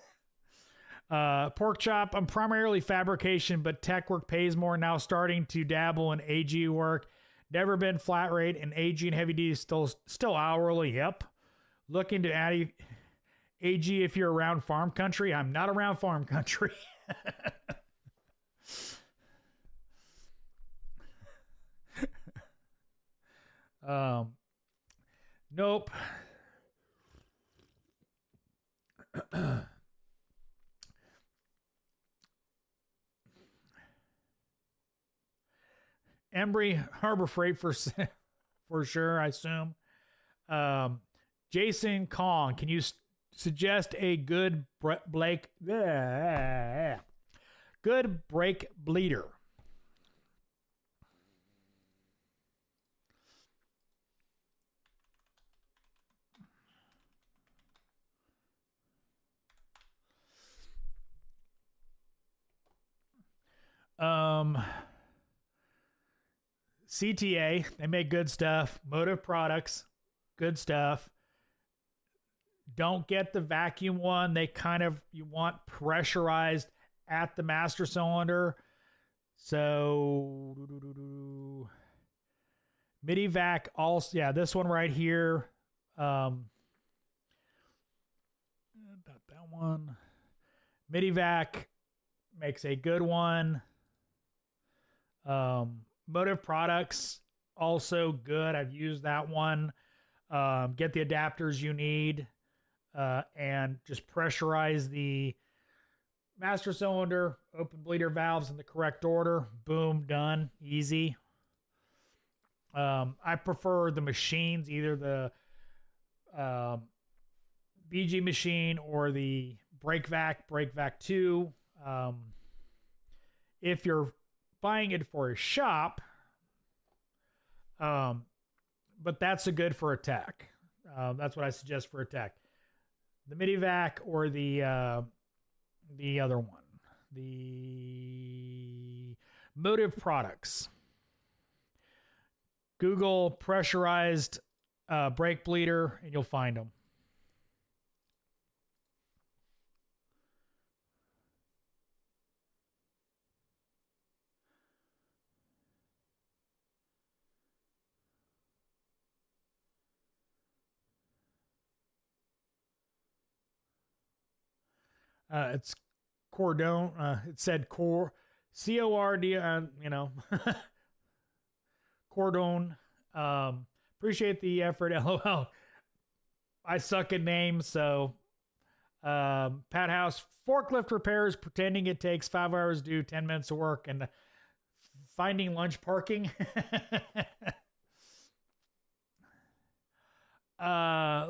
Pork chop, I'm primarily fabrication, but tech work pays more. Now starting to dabble in AG work. Never been flat rate, and AG and heavy duty still hourly. Yep. Looking to add AG if you're around farm country. I'm not around farm country. Nope. Embry Harbor Freight for sure, I assume. Jason Kong, can you suggest a good brake bleeder? CTA, they make good stuff. Motive Products, good stuff. Don't get the vacuum one. They you want pressurized at the master cylinder. So, MidiVac also, yeah, this one right here. Not that one. MidiVac makes a good one. Motive Products, also good. I've used that one. Get the adapters you need and just pressurize the master cylinder, open bleeder valves in the correct order. Boom, done. Easy. I prefer the machines, either the BG machine or the BrakeVac 2. If you're buying it for a shop, but that's a good for a tech. That's what I suggest for a tech. The MidiVac or the other one, the Motive Products. Google pressurized brake bleeder and you'll find them. It's Cordon. It said CORD, Cordon. Appreciate the effort. LOL. I suck at names, so Pat House, forklift repairs, pretending it takes 5 hours to do 10 minutes of work, and finding lunch parking.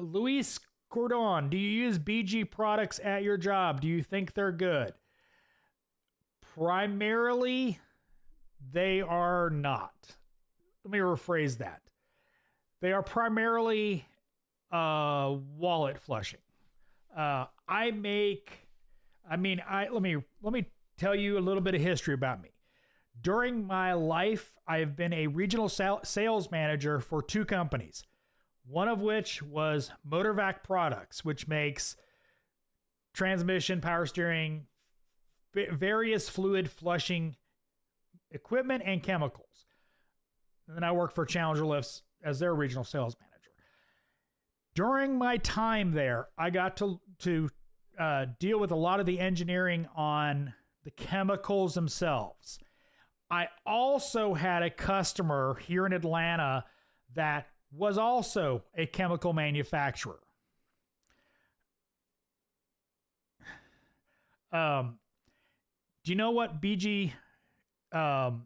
Luis Cordon, do you use BG products at your job? Do you think they're good? Primarily, they are not. Let me rephrase that. They are primarily wallet flushing. Let me tell you a little bit of history about me. During my life, I've been a regional sales manager for 2 companies, one of which was Motorvac Products, which makes transmission, power steering, various fluid flushing equipment and chemicals. And then I worked for Challenger Lifts as their regional sales manager. During my time there, I got to deal with a lot of the engineering on the chemicals themselves. I also had a customer here in Atlanta that was also a chemical manufacturer. Do you know what BG? You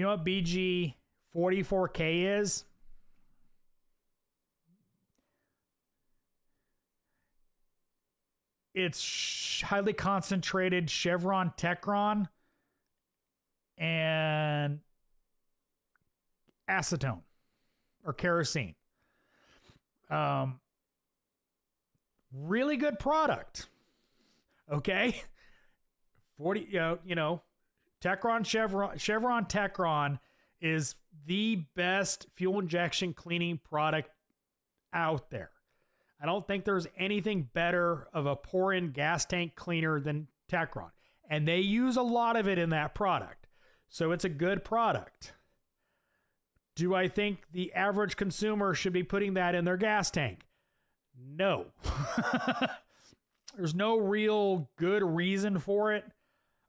know what BG 44K is? It's highly concentrated Chevron Techron and acetone or kerosene. Really good product. Okay. 40, Techron Chevron Techron is the best fuel injection cleaning product out there. I don't think there's anything better of a pour-in gas tank cleaner than Techron. And they use a lot of it in that product. So it's a good product. Do I think the average consumer should be putting that in their gas tank? No. There's no real good reason for it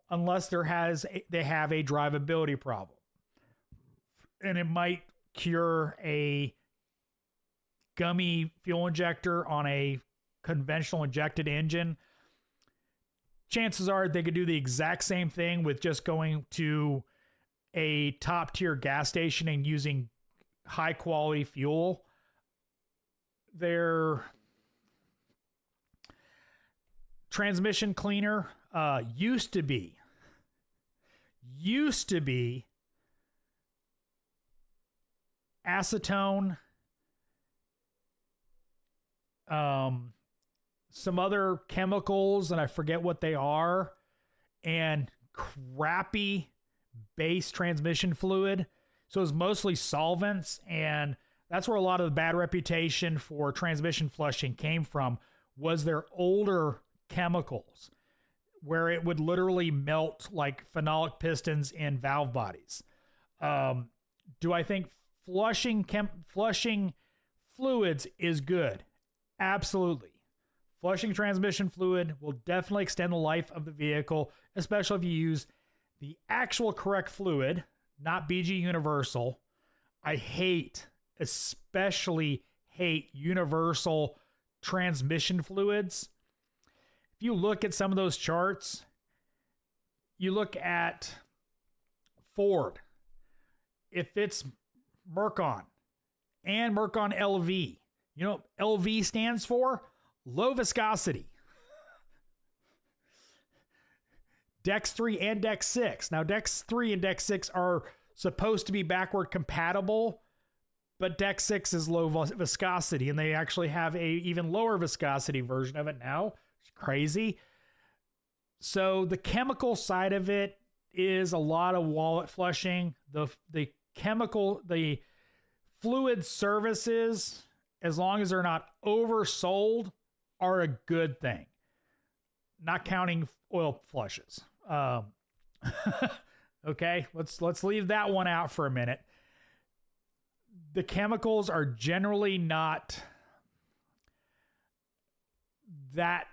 unless they have a drivability problem. And it might cure a gummy fuel injector on a conventional injected engine. Chances are they could do the exact same thing with just going to a top tier gas station and using high quality fuel. Their transmission cleaner used to be acetone, some other chemicals, and I forget what they are, and crappy base transmission fluid. So it's mostly solvents, and that's where a lot of the bad reputation for transmission flushing came from, was their older chemicals, where it would literally melt like phenolic pistons in valve bodies. Do I think flushing fluids is good? Absolutely. Flushing transmission fluid will definitely extend the life of the vehicle, especially if you use the actual correct fluid, not BG Universal. I especially hate universal transmission fluids. If you look at some of those charts, you look at Ford, if it's Mercon and Mercon LV, you know what LV stands for? Low viscosity. Dex 3 and Dex 6. Now, Dex 3 and Dex 6 are supposed to be backward compatible, but Dex 6 is low viscosity, and they actually have a even lower viscosity version of it now. It's crazy. So the chemical side of it is a lot of wallet flushing. The fluid services, as long as they're not oversold, are a good thing. Not counting oil flushes. Okay, let's leave that one out for a minute. The chemicals are generally not that,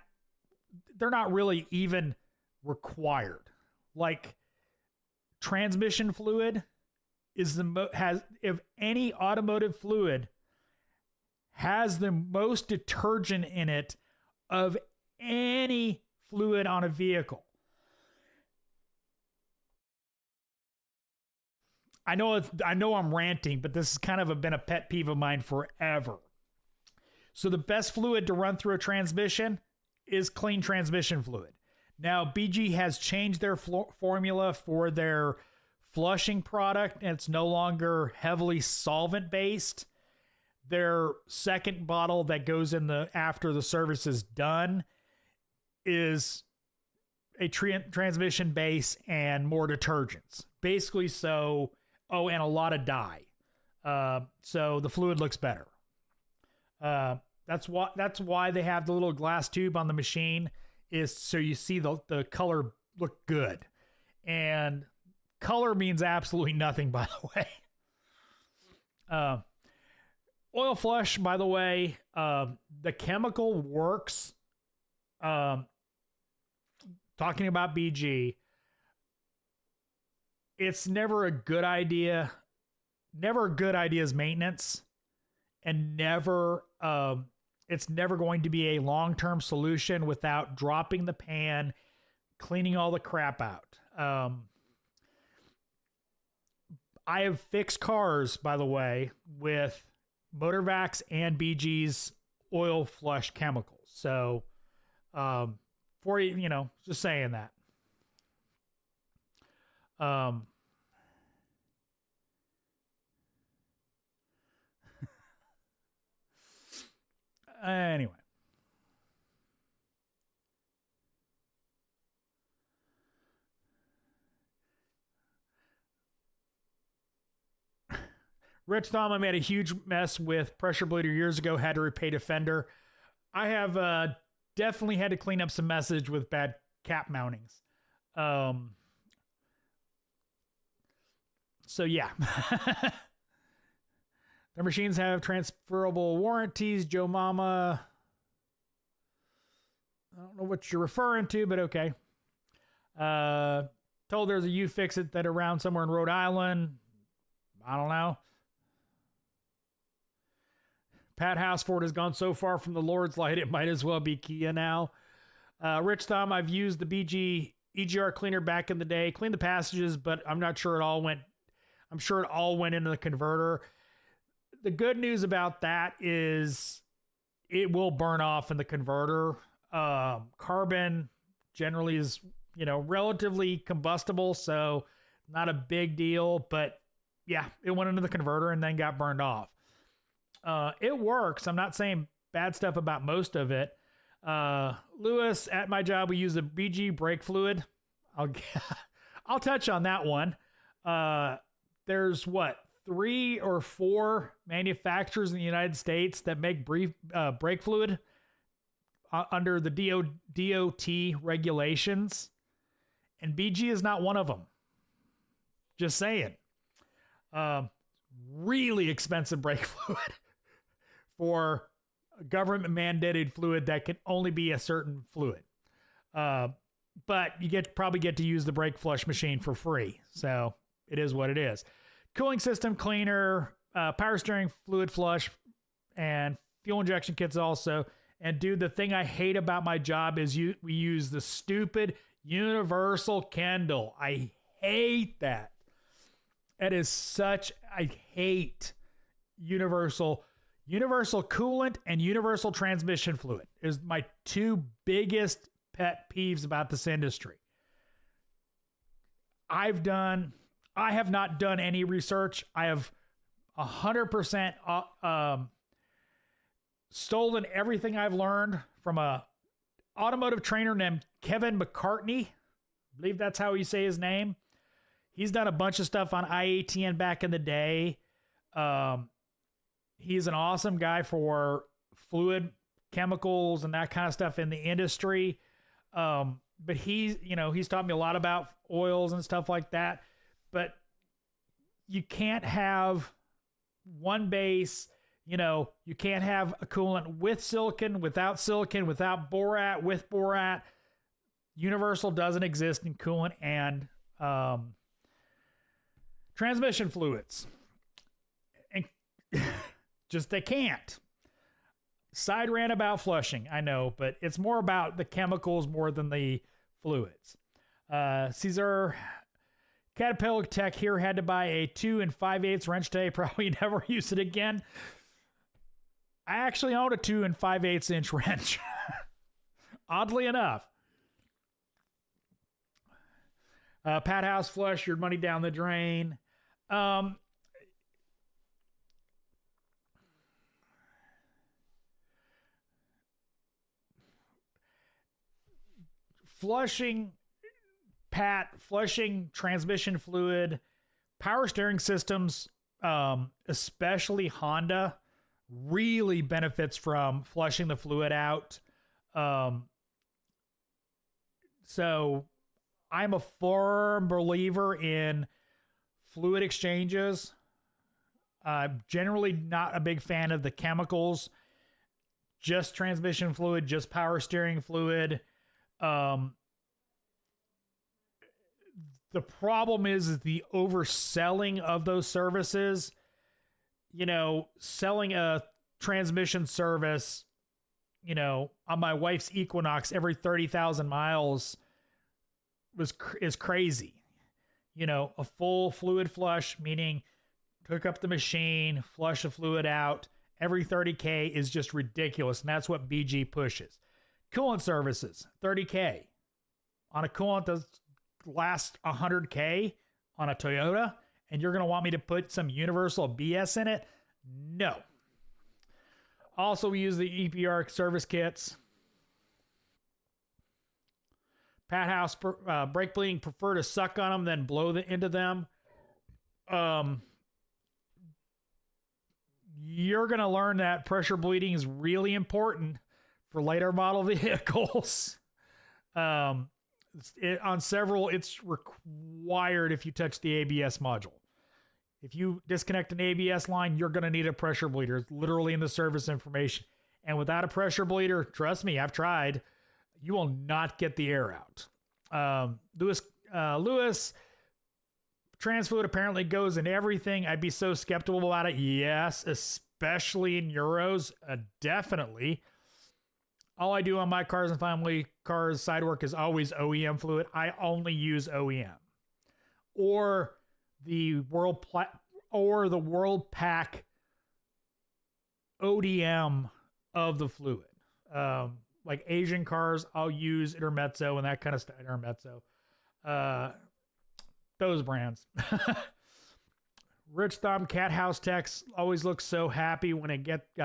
they're not really even required. Like transmission fluid is if any automotive fluid has the most detergent in it of any fluid on a vehicle. I know I'm ranting, but this has kind of been a pet peeve of mine forever. So the best fluid to run through a transmission is clean transmission fluid. Now, BG has changed their formula for their flushing product, and it's no longer heavily solvent-based. Their second bottle that goes in after the service is done a transmission base and more detergents. Basically, so, oh, and a lot of dye. So the fluid looks better. That's why they have the little glass tube on the machine, is so you see the color look good. And color means absolutely nothing, by the way. Oil flush, by the way, the chemical works. Talking about BG, it's never a good idea. Never a good idea's maintenance, and it's never going to be a long-term solution without dropping the pan, cleaning all the crap out. I have fixed cars, by the way, with Motorvax and BG's oil flush chemicals. So, for you, just saying that. Anyway. Rich Thom, I made a huge mess with pressure bleeder years ago, had to repaint a fender. I have definitely had to clean up some message with bad cap mountings. So yeah. Their machines have transferable warranties. Joe Mama. I don't know what you're referring to, but okay. Told there's a U-Fix-It that around somewhere in Rhode Island. I don't know. Pat Houseford has gone so far from the Lord's Light, it might as well be Kia now. Rich Thom, I've used the BG EGR cleaner back in the day. Cleaned the passages, but I'm not sure it all went. I'm sure it all went into the converter. The good news about that is it will burn off in the converter. Carbon generally is, relatively combustible, so not a big deal. But yeah, it went into the converter and then got burned off. It works. I'm not saying bad stuff about most of it. Lewis, at my job, we use the BG brake fluid. I'll touch on that one. There's 3 or 4 manufacturers in the United States that make brake fluid under the DOT regulations, and BG is not one of them. Just saying. Really expensive brake fluid for government mandated fluid that can only be a certain fluid. But you probably get to use the brake flush machine for free. So it is what it is. Cooling system cleaner, power steering fluid flush, and fuel injection kits also. And dude, the thing I hate about my job is we use the stupid universal Kendall. I hate that. It is I hate universal coolant and universal transmission fluid is my 2 biggest pet peeves about this industry. I have not done any research. I have 100% stolen everything I've learned from a automotive trainer named Kevin McCartney. I believe that's how you say his name. He's done a bunch of stuff on IATN back in the day. He's an awesome guy for fluid chemicals and that kind of stuff in the industry. But he's taught me a lot about oils and stuff like that. But you can't have one base, you can't have a coolant with silicon, without borat, with borat. Universal doesn't exist in coolant and transmission fluids. And just they can't. Side rant about flushing, I know, but it's more about the chemicals more than the fluids. Caesar Caterpillar Tech here had to buy a 2 5/8 wrench today. Probably never use it again. I actually own a 2 5/8 inch wrench. Oddly enough. Pat House flush your money down the drain. Flushing Pat, flushing transmission fluid, power steering systems, especially Honda, really benefits from flushing the fluid out. So I'm a firm believer in fluid exchanges. Generally not a big fan of the chemicals, just transmission fluid, just power steering fluid. The problem is the overselling of those services. You know, selling a transmission service, you know, on my wife's Equinox every 30,000 miles is crazy. You know, a full fluid flush, meaning hook up the machine, flush the fluid out every 30K is just ridiculous. And that's what BG pushes. Coolant services, 30K on a coolant that lasts 100K on a Toyota, and you're going to want me to put some universal BS in it? No. Also, we use the EPR service kits. Pat House, brake bleeding, prefer to suck on them than blow into them. You're going to learn that pressure bleeding is really important for later model vehicles. On several, it's required if you touch the ABS module. If you disconnect an ABS line, you're going to need a pressure bleeder. It's literally in the service information. And without a pressure bleeder, trust me, I've tried, you will not get the air out. Lewis, trans fluid apparently goes in everything. I'd be so skeptical about it. Yes, especially in Euros. Definitely. All I do on my cars and family cars side work is always OEM fluid. I only use OEM. Or the World Pack ODM of the fluid. Like Asian cars, I'll use Intermezzo and that kind of stuff. Intermezzo. Those brands. Rich Thumb Cat House Techs always look so happy when I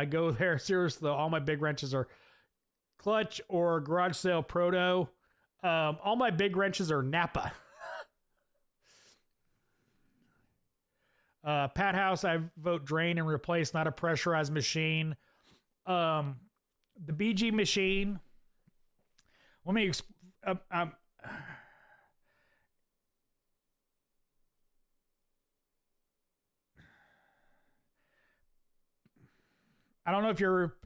go there. Seriously, all my big wrenches are clutch or garage sale proto. All my big wrenches are Napa. Pat House, I vote drain and replace, not a pressurized machine. The BG machine, let me I don't know if you're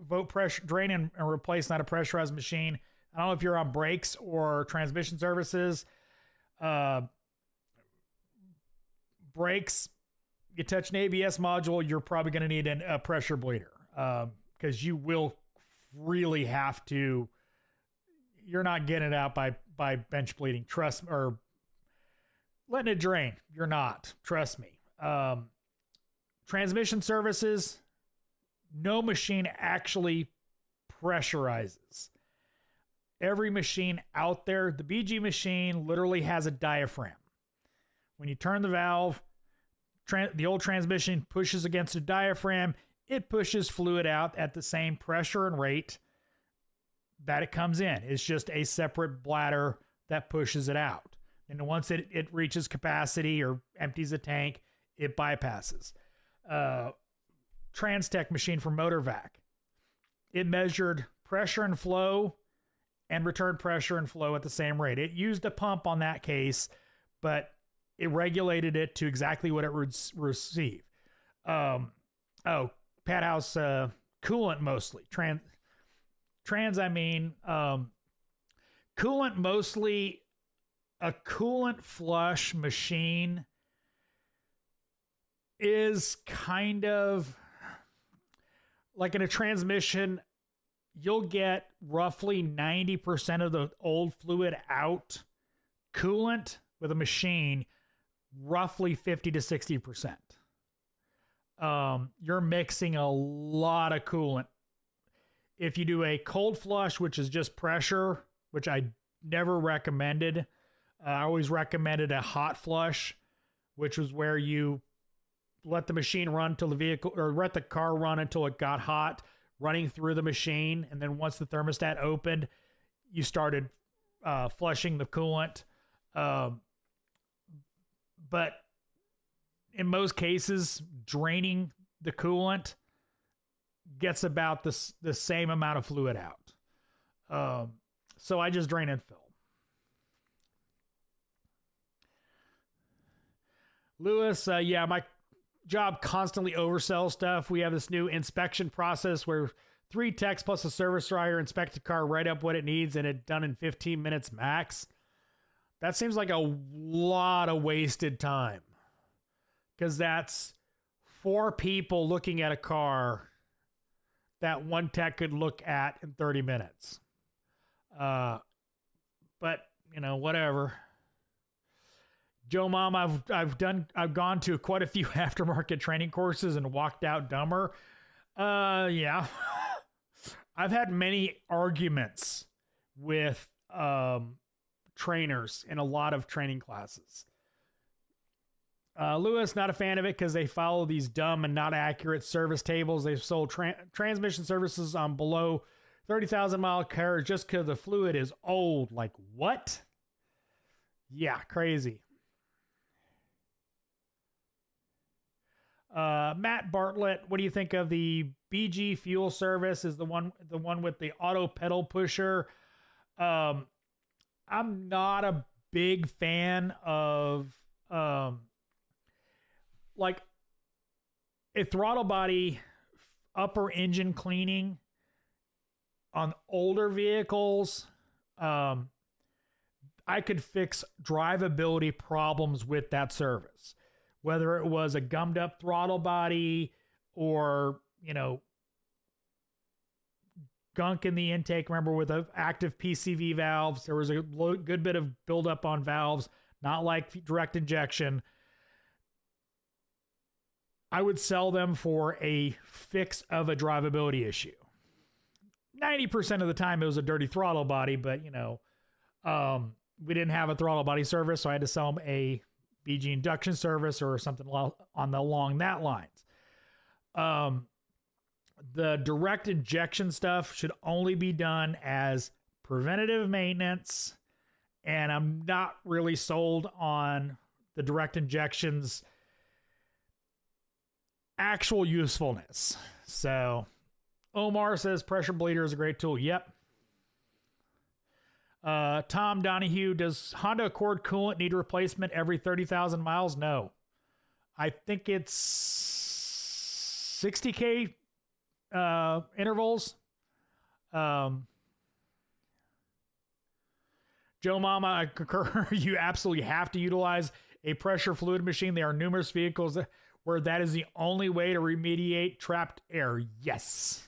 vote pressure drain and replace, not a pressurized machine. I don't know if you're on brakes or transmission services. Brakes, you touch an ABS module, you're probably going to need a pressure bleeder because you will really have to. You're not getting it out by bench bleeding. Trust, or letting it drain. You're not. Trust me. Transmission services. No machine actually pressurizes. Every machine out there, the BG machine literally has a diaphragm. When you turn the valve, the old transmission pushes against a diaphragm. It pushes fluid out at the same pressure and rate that it comes in. It's just a separate bladder that pushes it out. And once it reaches capacity or empties the tank, it bypasses. Transtech machine for motor vac. It measured pressure and flow and returned pressure and flow at the same rate. It used a pump on that case, but it regulated it to exactly what it would receive. Pat House, coolant mostly. I mean, coolant mostly. A coolant flush machine is kind of like in a transmission, you'll get roughly 90% of the old fluid out. Coolant with a machine, roughly 50 to 60%. You're mixing a lot of coolant. If you do a cold flush, which is just pressure, which I never recommended, I always recommended a hot flush, which was where you let the machine run till the vehicle, or let the car run until it got hot, running through the machine. And then once the thermostat opened, you started flushing the coolant. Um, but in most cases, draining the coolant gets about the same amount of fluid out. So I just drain and fill. Lewis, yeah, my job constantly oversells stuff. We have this new inspection process where 3 techs plus a service writer inspect the car, write up what it needs, and it's done in 15 minutes max. That seems like a lot of wasted time, because that's 4 people looking at a car that 1 tech could look at in 30 minutes. But whatever. Joe Mom, I've gone to quite a few aftermarket training courses and walked out dumber. Yeah. I've had many arguments with trainers in a lot of training classes. Lewis, not a fan of it because they follow these dumb and not accurate service tables. They've sold transmission services on below 30,000 mile cars just because the fluid is old. Like, what? Yeah, crazy. Matt Bartlett, what do you think of the BG fuel service? Is the one with the auto pedal pusher? I'm not a big fan of like a throttle body upper engine cleaning on older vehicles. I could fix drivability problems with that service, whether it was a gummed up throttle body or, gunk in the intake. Remember, with active PCV valves, there was a good bit of buildup on valves, not like direct injection. I would sell them for a fix of a drivability issue. 90% of the time it was a dirty throttle body, but we didn't have a throttle body service, so I had to sell them a BG induction service or something along that lines. The direct injection stuff should only be done as preventative maintenance, and I'm not really sold on the direct injections actual usefulness. So Omar says pressure bleeder is a great tool. Yep. Tom Donahue, does Honda Accord coolant need replacement every 30,000 miles? No. I think it's 60K intervals. Joe Mama, I concur. You absolutely have to utilize a pressure fluid machine. There are numerous vehicles where that is the only way to remediate trapped air. Yes.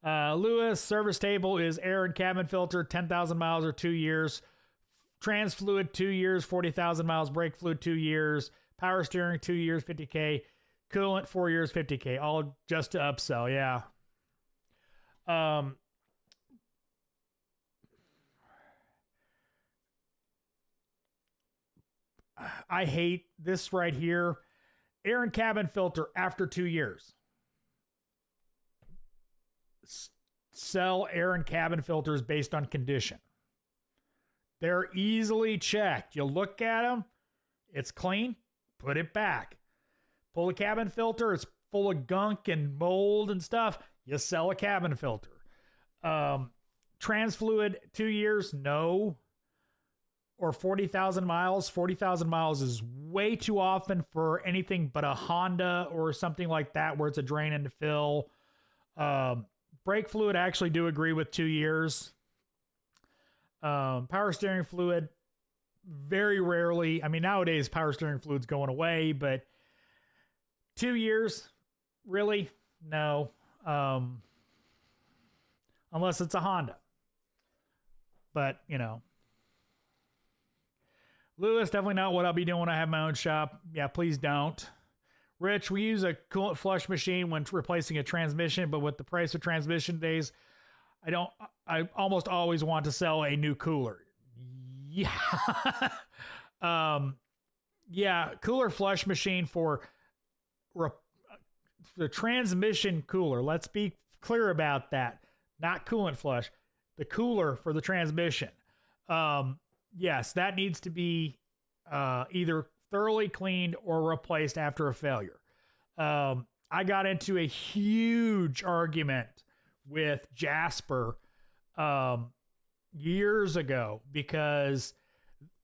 Lewis, service table is air and cabin filter, 10,000 miles or 2 years. Trans fluid, 2 years, 40,000 miles. Brake fluid, 2 years. Power steering, 2 years, 50K. Coolant, 4 years, 50K. All just to upsell, yeah. I hate this right here. Air and cabin filter after 2 years. Sell air and cabin filters based on condition. They're easily checked. You look at them, it's clean, put it back. Pull a cabin filter, it's full of gunk and mold and stuff, you sell a cabin filter. Trans fluid, 2 years, no. Or 40,000 miles. 40,000 miles is way too often for anything but a Honda or something like that where it's a drain and fill. Brake fluid, I actually do agree with 2 years. Power steering fluid, very rarely. I mean, nowadays power steering fluid's going away, but 2 years, really? No. Unless it's a Honda. But, Lewis, definitely not what I'll be doing when I have my own shop. Yeah, please don't. Rich, we use a coolant flush machine when replacing a transmission, but with the price of transmission days, I almost always want to sell a new cooler. Yeah. Yeah, cooler flush machine for the transmission cooler. Let's be clear about that. Not coolant flush. The cooler for the transmission. yes, that needs to be either thoroughly cleaned or replaced after a failure. I got into a huge argument with Jasper years ago because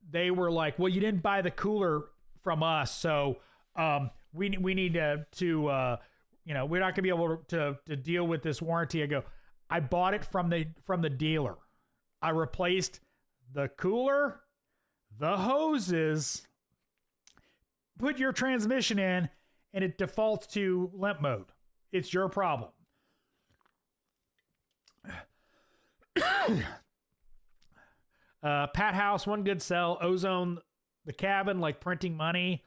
they were like, well, you didn't buy the cooler from us, so we need to you know, we're not gonna be able to deal with this warranty. I go, I bought it from the dealer. I replaced the cooler, the hoses, put your transmission in, and it defaults to limp mode. It's your problem. Pat House, one good sell. Ozone the cabin like printing money.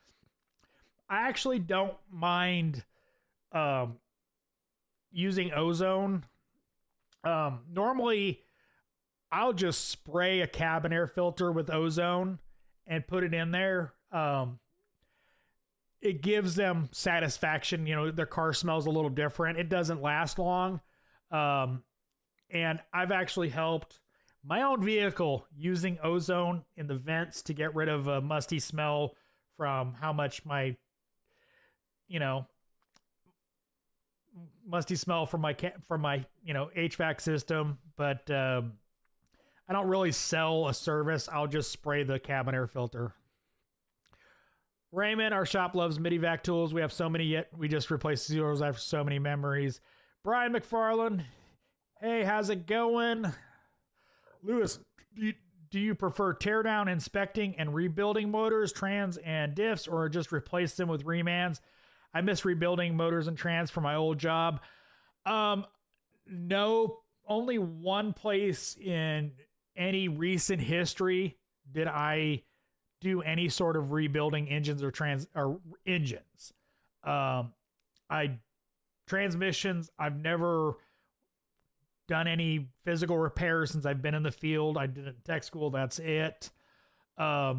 I actually don't mind using ozone. Normally, I'll just spray a cabin air filter with ozone and put it in there. It gives them satisfaction. You know, their car smells a little different. It doesn't last long. And I've actually helped my own vehicle using ozone in the vents to get rid of a musty smell from how much my, you know, musty smell from my you know, HVAC system. But I don't really sell a service. I'll just spray the cabin air filter. Raymond, our shop loves Midi-Vac tools. We have so many yet. We just replaced zeros after so many memories. Brian McFarland, hey, how's it going? Lewis, do you prefer teardown, inspecting, and rebuilding motors, trans, and diffs, or just replace them with remans? I miss rebuilding motors and trans for my old job. No, only one place in any recent history did I do any sort of rebuilding engines or engines. Transmissions, I've never done any physical repairs since I've been in the field. I did it in tech school. That's it. I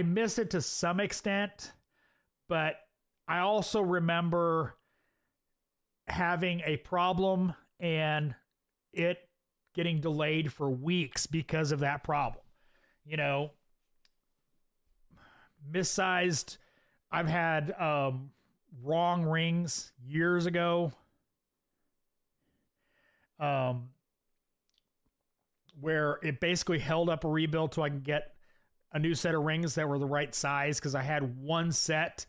miss it to some extent, but I also remember having a problem and it getting delayed for weeks because of that problem. You know, missized. I've had wrong rings years ago. Where it basically held up a rebuild so I could get a new set of rings that were the right size, because I had one set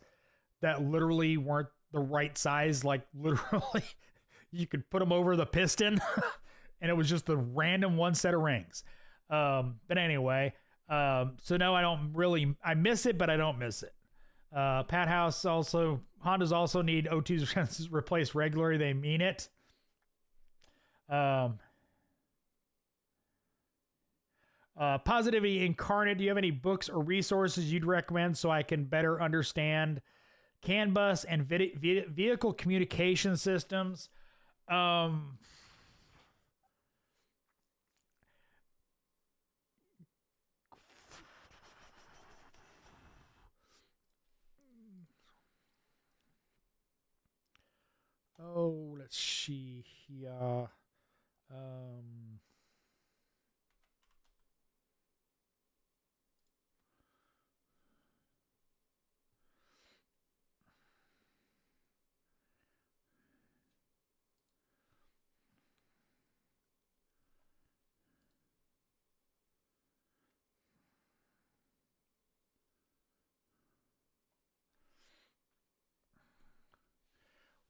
that literally weren't the right size. Like literally you could put them over the piston and it was just the random one set of rings. But anyway, so no, I miss it, but I don't miss it. Pat House also, Hondas also need O2s replaced regularly. They mean it. Positivity Incarnate, do you have any books or resources you'd recommend so I can better understand CAN bus and vehicle communication systems? Oh, let's see here.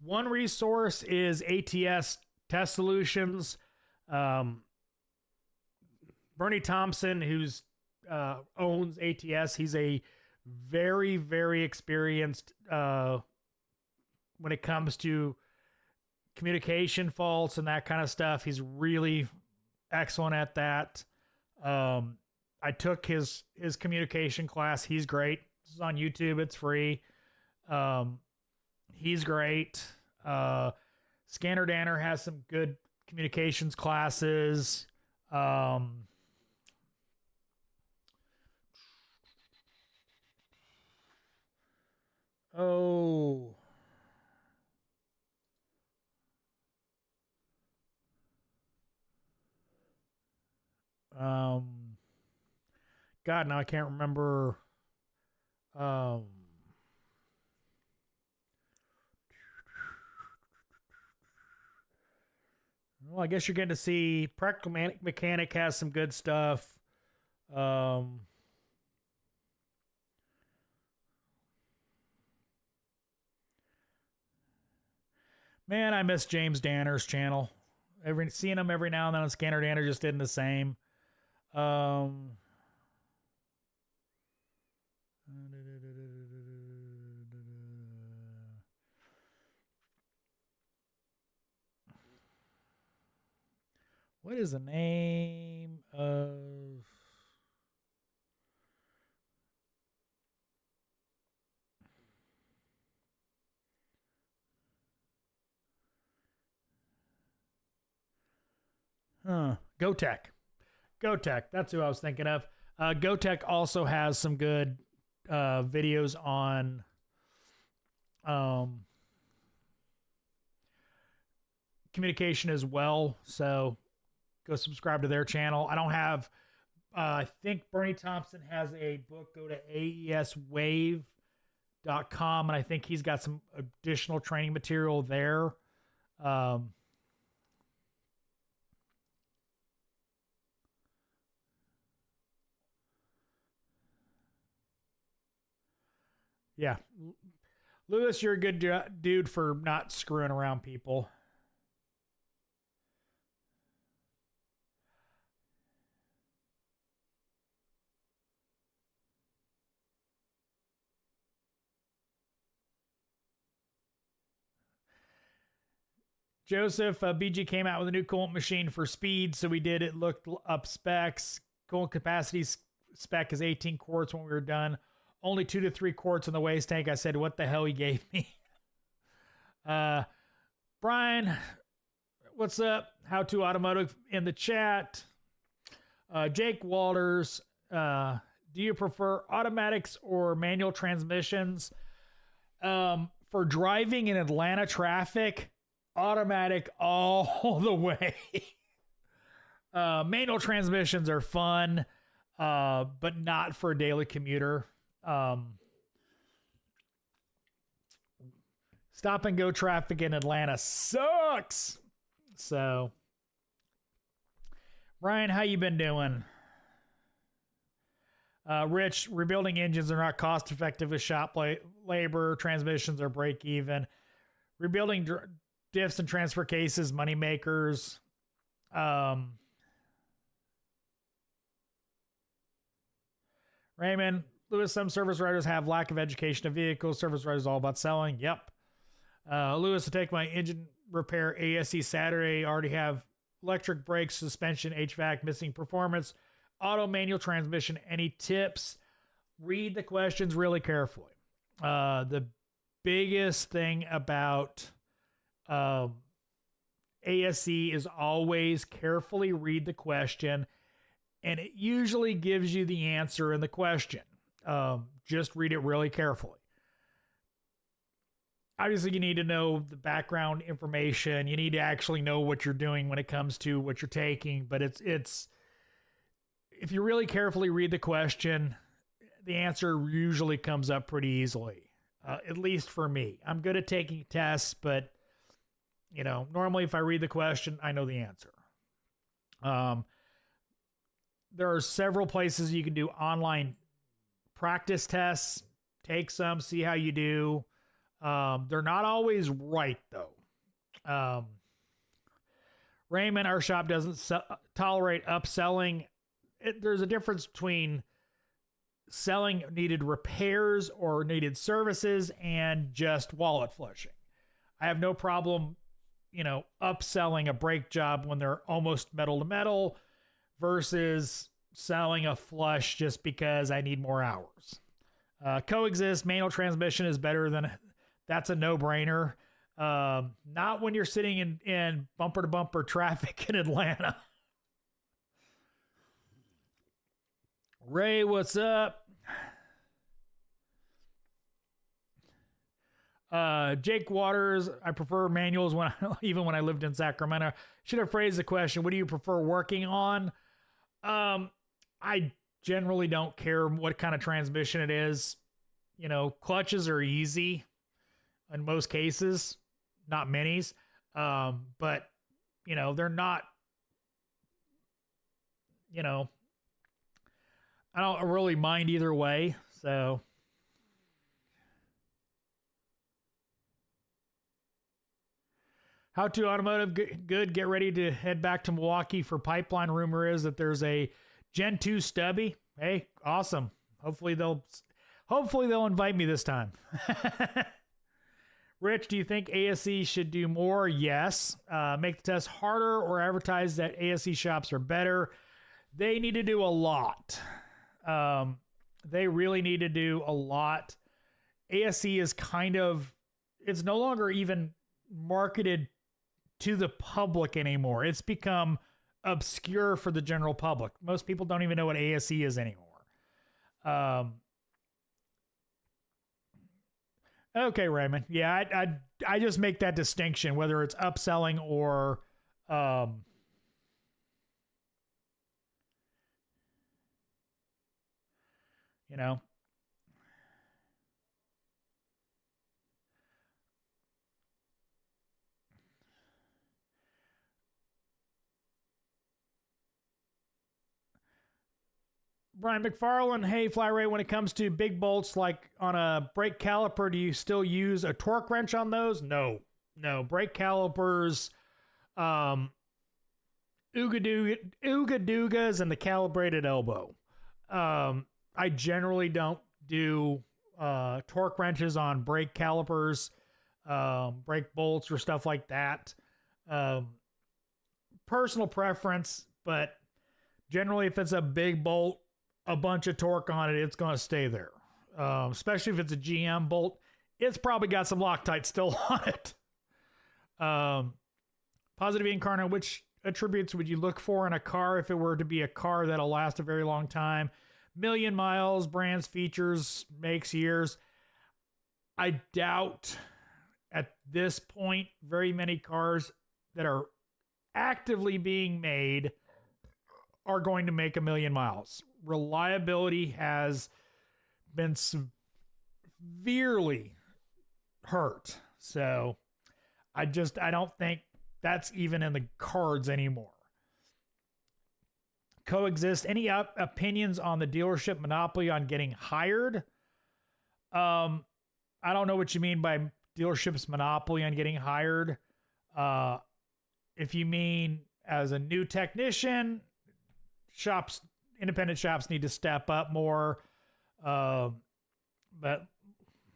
One resource is ATS Test Solutions. Bernie Thompson, who's owns ATS, he's a very, very experienced when it comes to communication faults and that kind of stuff. He's really excellent at that. I took his communication class. He's great. This is on YouTube. It's free. He's great. Scanner Danner has some good communications classes. Oh. God, now I can't remember. Well, I guess you're getting to see Practical Mechanic has some good stuff. Man, I miss James Danner's channel. Seeing him every now and then on Scanner Danner just did the same. What is the name of... GoTech. GoTech. That's who I was thinking of. GoTech also has some good videos on communication as well. So go subscribe to their channel. I don't have, I think Bernie Thompson has a book. Go to aeswave.com, and I think he's got some additional training material there. Yeah. Lewis, you're a good dude for not screwing around people. Joseph, BG came out with a new coolant machine for speed, so we did. It looked up specs. Coolant capacity spec is 18 quarts when we were done. Only 2 to 3 quarts in the waste tank. I said, what the hell he gave me? Brian, what's up? How to Automotive in the chat. Jake Walters, do you prefer automatics or manual transmissions? For driving in Atlanta traffic, automatic all the way. Manual transmissions are fun, but not for a daily commuter. Stop and go traffic in Atlanta sucks. So, Brian, how you been doing? Rich, rebuilding engines are not cost effective with shop labor. Transmissions are break even. Rebuilding diffs and transfer cases, money makers. Raymond, Lewis, some service writers have lack of education of vehicles. Service writers all about selling. Yep. Lewis, to take my engine repair ASE Saturday. Already have electric brakes, suspension, HVAC, missing performance, auto manual transmission. Any tips? Read the questions really carefully. The biggest thing about ASE is always carefully read the question, and it usually gives you the answer in the question. Just read it really carefully. Obviously, you need to know the background information. You need to actually know what you're doing when it comes to what you're taking. But it's if you really carefully read the question, the answer usually comes up pretty easily. At least for me. I'm good at taking tests, but normally if I read the question, I know the answer. There are several places you can do online practice tests. Take some, see how you do. They're not always right, though. Raymond, our shop doesn't tolerate upselling. There's a difference between selling needed repairs or needed services and just wallet flushing. I have no problem, upselling a brake job when they're almost metal to metal versus selling a flush just because I need more hours. Coexist, manual transmission is better than... That's a no-brainer. Not when you're sitting in bumper-to-bumper traffic in Atlanta. Ray, what's up? Jake Waters, I prefer manuals even when I lived in Sacramento. Should have phrased the question, what do you prefer working on? I generally don't care what kind of transmission it is. You know, clutches are easy in most cases, not minis. But, you know, they're not, you know, I don't really mind either way. So, How to Automotive, good. Get ready to head back to Milwaukee for pipeline. Rumor is that there's a Gen 2 stubby. Hey, awesome. Hopefully they'll invite me this time. Rich, do you think ASE should do more? Yes. Make the test harder or advertise that ASE shops are better. They need to do a lot. They really need to do a lot. ASE is it's no longer even marketed to the public anymore. It's become obscure for the general public. Most people don't even know what ASE is anymore. Okay, Raymond. Yeah, I just make that distinction, whether it's upselling or you know. Brian McFarland, hey, Fly Ray, when it comes to big bolts like on a brake caliper, do you still use a torque wrench on those? No. Brake calipers, Ooga Doogas, and the calibrated elbow. I generally don't do torque wrenches on brake calipers, brake bolts, or stuff like that. Personal preference, but generally, if it's a big bolt, a bunch of torque on it, it's going to stay there. Especially if it's a GM bolt, it's probably got some Loctite still on it. Positive incarnate, which attributes would you look for in a car if it were to be a car that'll last a very long time? Million miles, brands, features, makes, years. I doubt at this point very many cars that are actively being made are going to make 1 million miles. Reliability has been severely hurt. So I don't think that's even in the cards anymore. Coexist. Any opinions on the dealership monopoly on getting hired? I don't know what you mean by dealership's monopoly on getting hired. If you mean as a new technician, independent shops need to step up more. But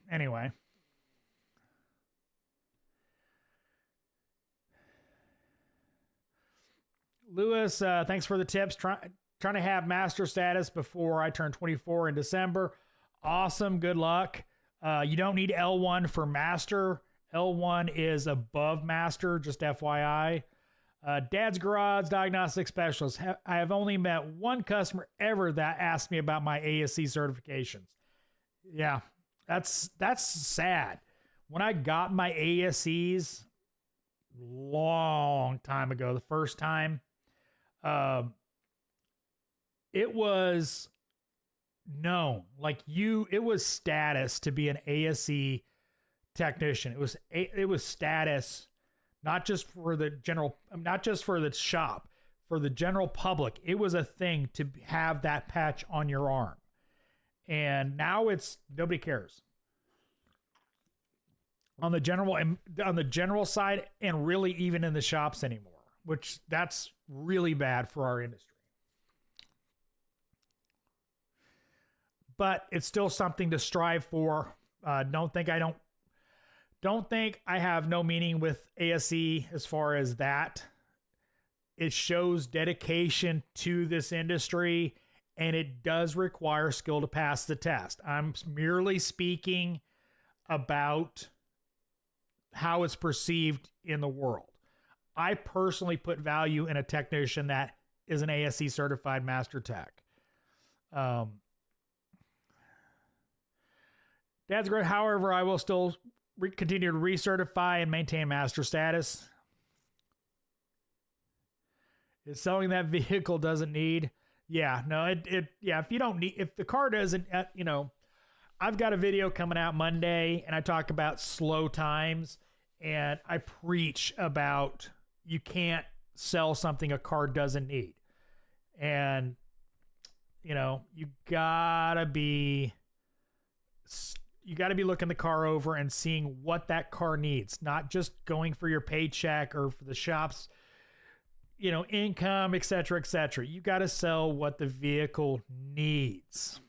anyway. Lewis, thanks for the tips. Trying to have master status before I turn 24 in December. Awesome. Good luck. You don't need L1 for master. L1 is above master, just FYI. Dad's Garage Diagnostic Specialist. I have only met one customer ever that asked me about my ASE certifications. Yeah, that's sad. When I got my ASEs long time ago, the first time, it was known. It was status to be an ASE technician. It was status. Not just for the shop, for the general public. It was a thing to have that patch on your arm. And now nobody cares. On the general side, and really even in the shops anymore, which that's really bad for our industry. But it's still something to strive for. Don't think I have no meaning with ASE as far as that. It shows dedication to this industry, and it does require skill to pass the test. I'm merely speaking about how it's perceived in the world. I personally put value in a technician that is an ASE certified master tech. Dad's great. However, I will still continue to recertify and maintain master status. Is selling that vehicle doesn't need. Yeah, no, yeah, if you don't need, if the car doesn't, you know, I've got a video coming out Monday and I talk about slow times and I preach about you can't sell something a car doesn't need. And, you know, you gotta be looking the car over and seeing what that car needs, not just going for your paycheck or for the shop's, you know, income, et cetera, et cetera. You got to sell what the vehicle needs.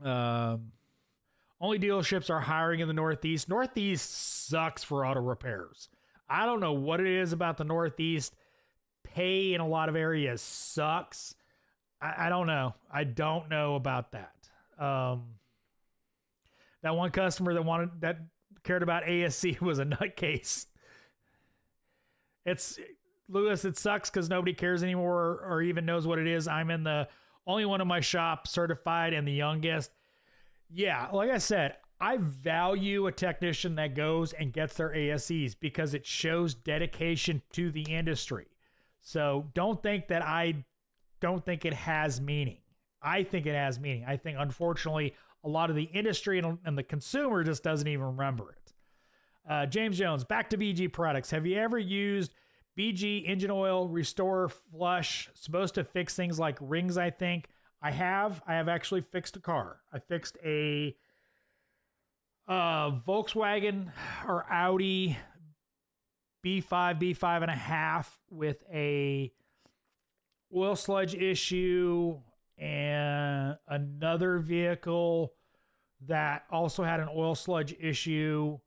Only dealerships are hiring in the Northeast. Northeast sucks for auto repairs. I don't know what it is about the Northeast. Pay in a lot of areas sucks. I don't know. I don't know about that. That one customer that cared about ASC was a nutcase. It's Lewis. It sucks because nobody cares anymore or even knows what it is. I'm in the only one in my shop certified and the youngest. Yeah, like I said, I value a technician that goes and gets their ASCs because it shows dedication to the industry. So don't think that I don't think it has meaning. I think it has meaning. I think, unfortunately, a lot of the industry and the consumer just doesn't even remember it. James Jones, back to BG products. Have you ever used BG engine oil restore flush? Supposed to fix things like rings, I think. I have actually fixed a car. I fixed a Volkswagen or Audi B5 and a half with a oil sludge issue, and another vehicle that also had an oil sludge issue,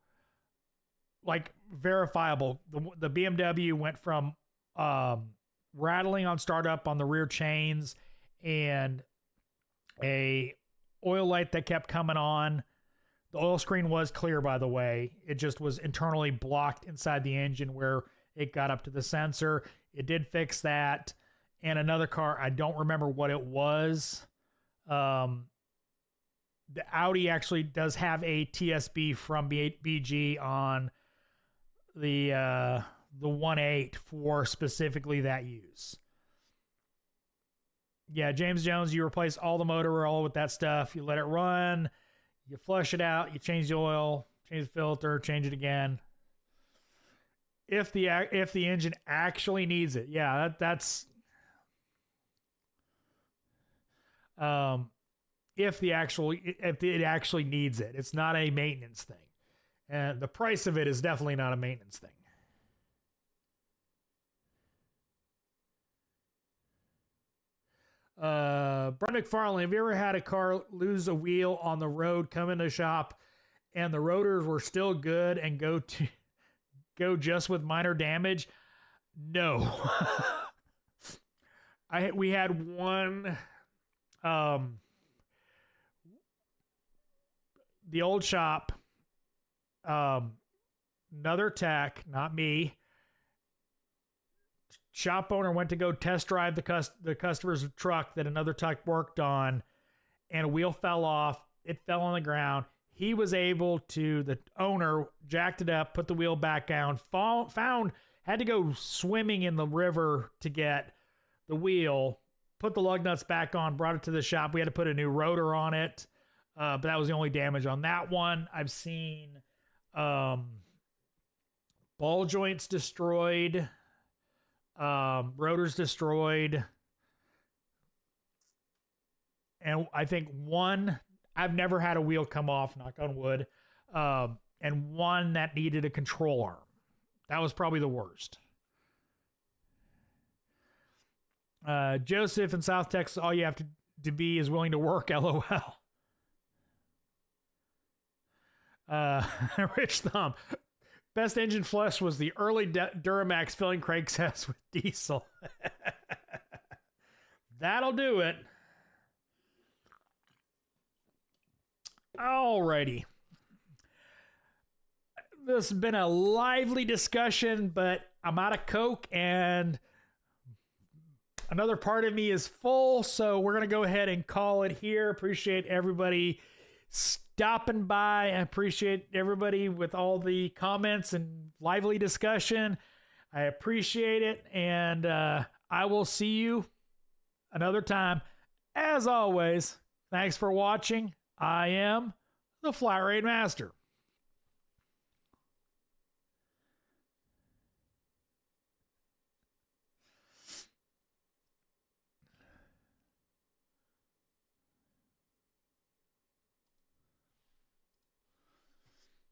like verifiable. The BMW went from rattling on startup on the rear chains and a oil light that kept coming on. The oil screen was clear, by the way. It just was internally blocked inside the engine where it got up to the sensor. It did fix that. And another car, I don't remember what it was. The Audi actually does have a TSB from BG on the 1.8 for specifically that use. Yeah, James Jones, you replace all the motor oil with that stuff. You let it run. You flush it out. You change the oil, change the filter, change it again. If the engine actually needs it, yeah, that's if it actually needs it. It's not a maintenance thing, and the price of it is definitely not a maintenance thing. Brent McFarlane, have you ever had a car lose a wheel on the road, come in the shop, and the rotors were still good and go just with minor damage? No. We had one, the old shop, another tech, not me. Shop owner went to go test drive the customer's truck that another tech worked on, and a wheel fell off. It fell on the ground. He was able to, the owner jacked it up, put the wheel back down, had to go swimming in the river to get the wheel, put the lug nuts back on, brought it to the shop. We had to put a new rotor on it, but that was the only damage on that one. I've seen ball joints destroyed. Rotors destroyed, and I think one, I've never had a wheel come off, knock on wood, and one that needed a control arm. That was probably the worst. Joseph in South Texas, all you have to be is willing to work, LOL. Rich Thumb, best engine flush was the early Duramax filling crankshafts with diesel. That'll do it. Alrighty. This has been a lively discussion, but I'm out of Coke and another part of me is full, so we're going to go ahead and call it here. Appreciate everybody stopping by. I appreciate everybody with all the comments and lively discussion. I appreciate it, and I will see you another time. As always, thanks for watching. I am the Flat Rate Master.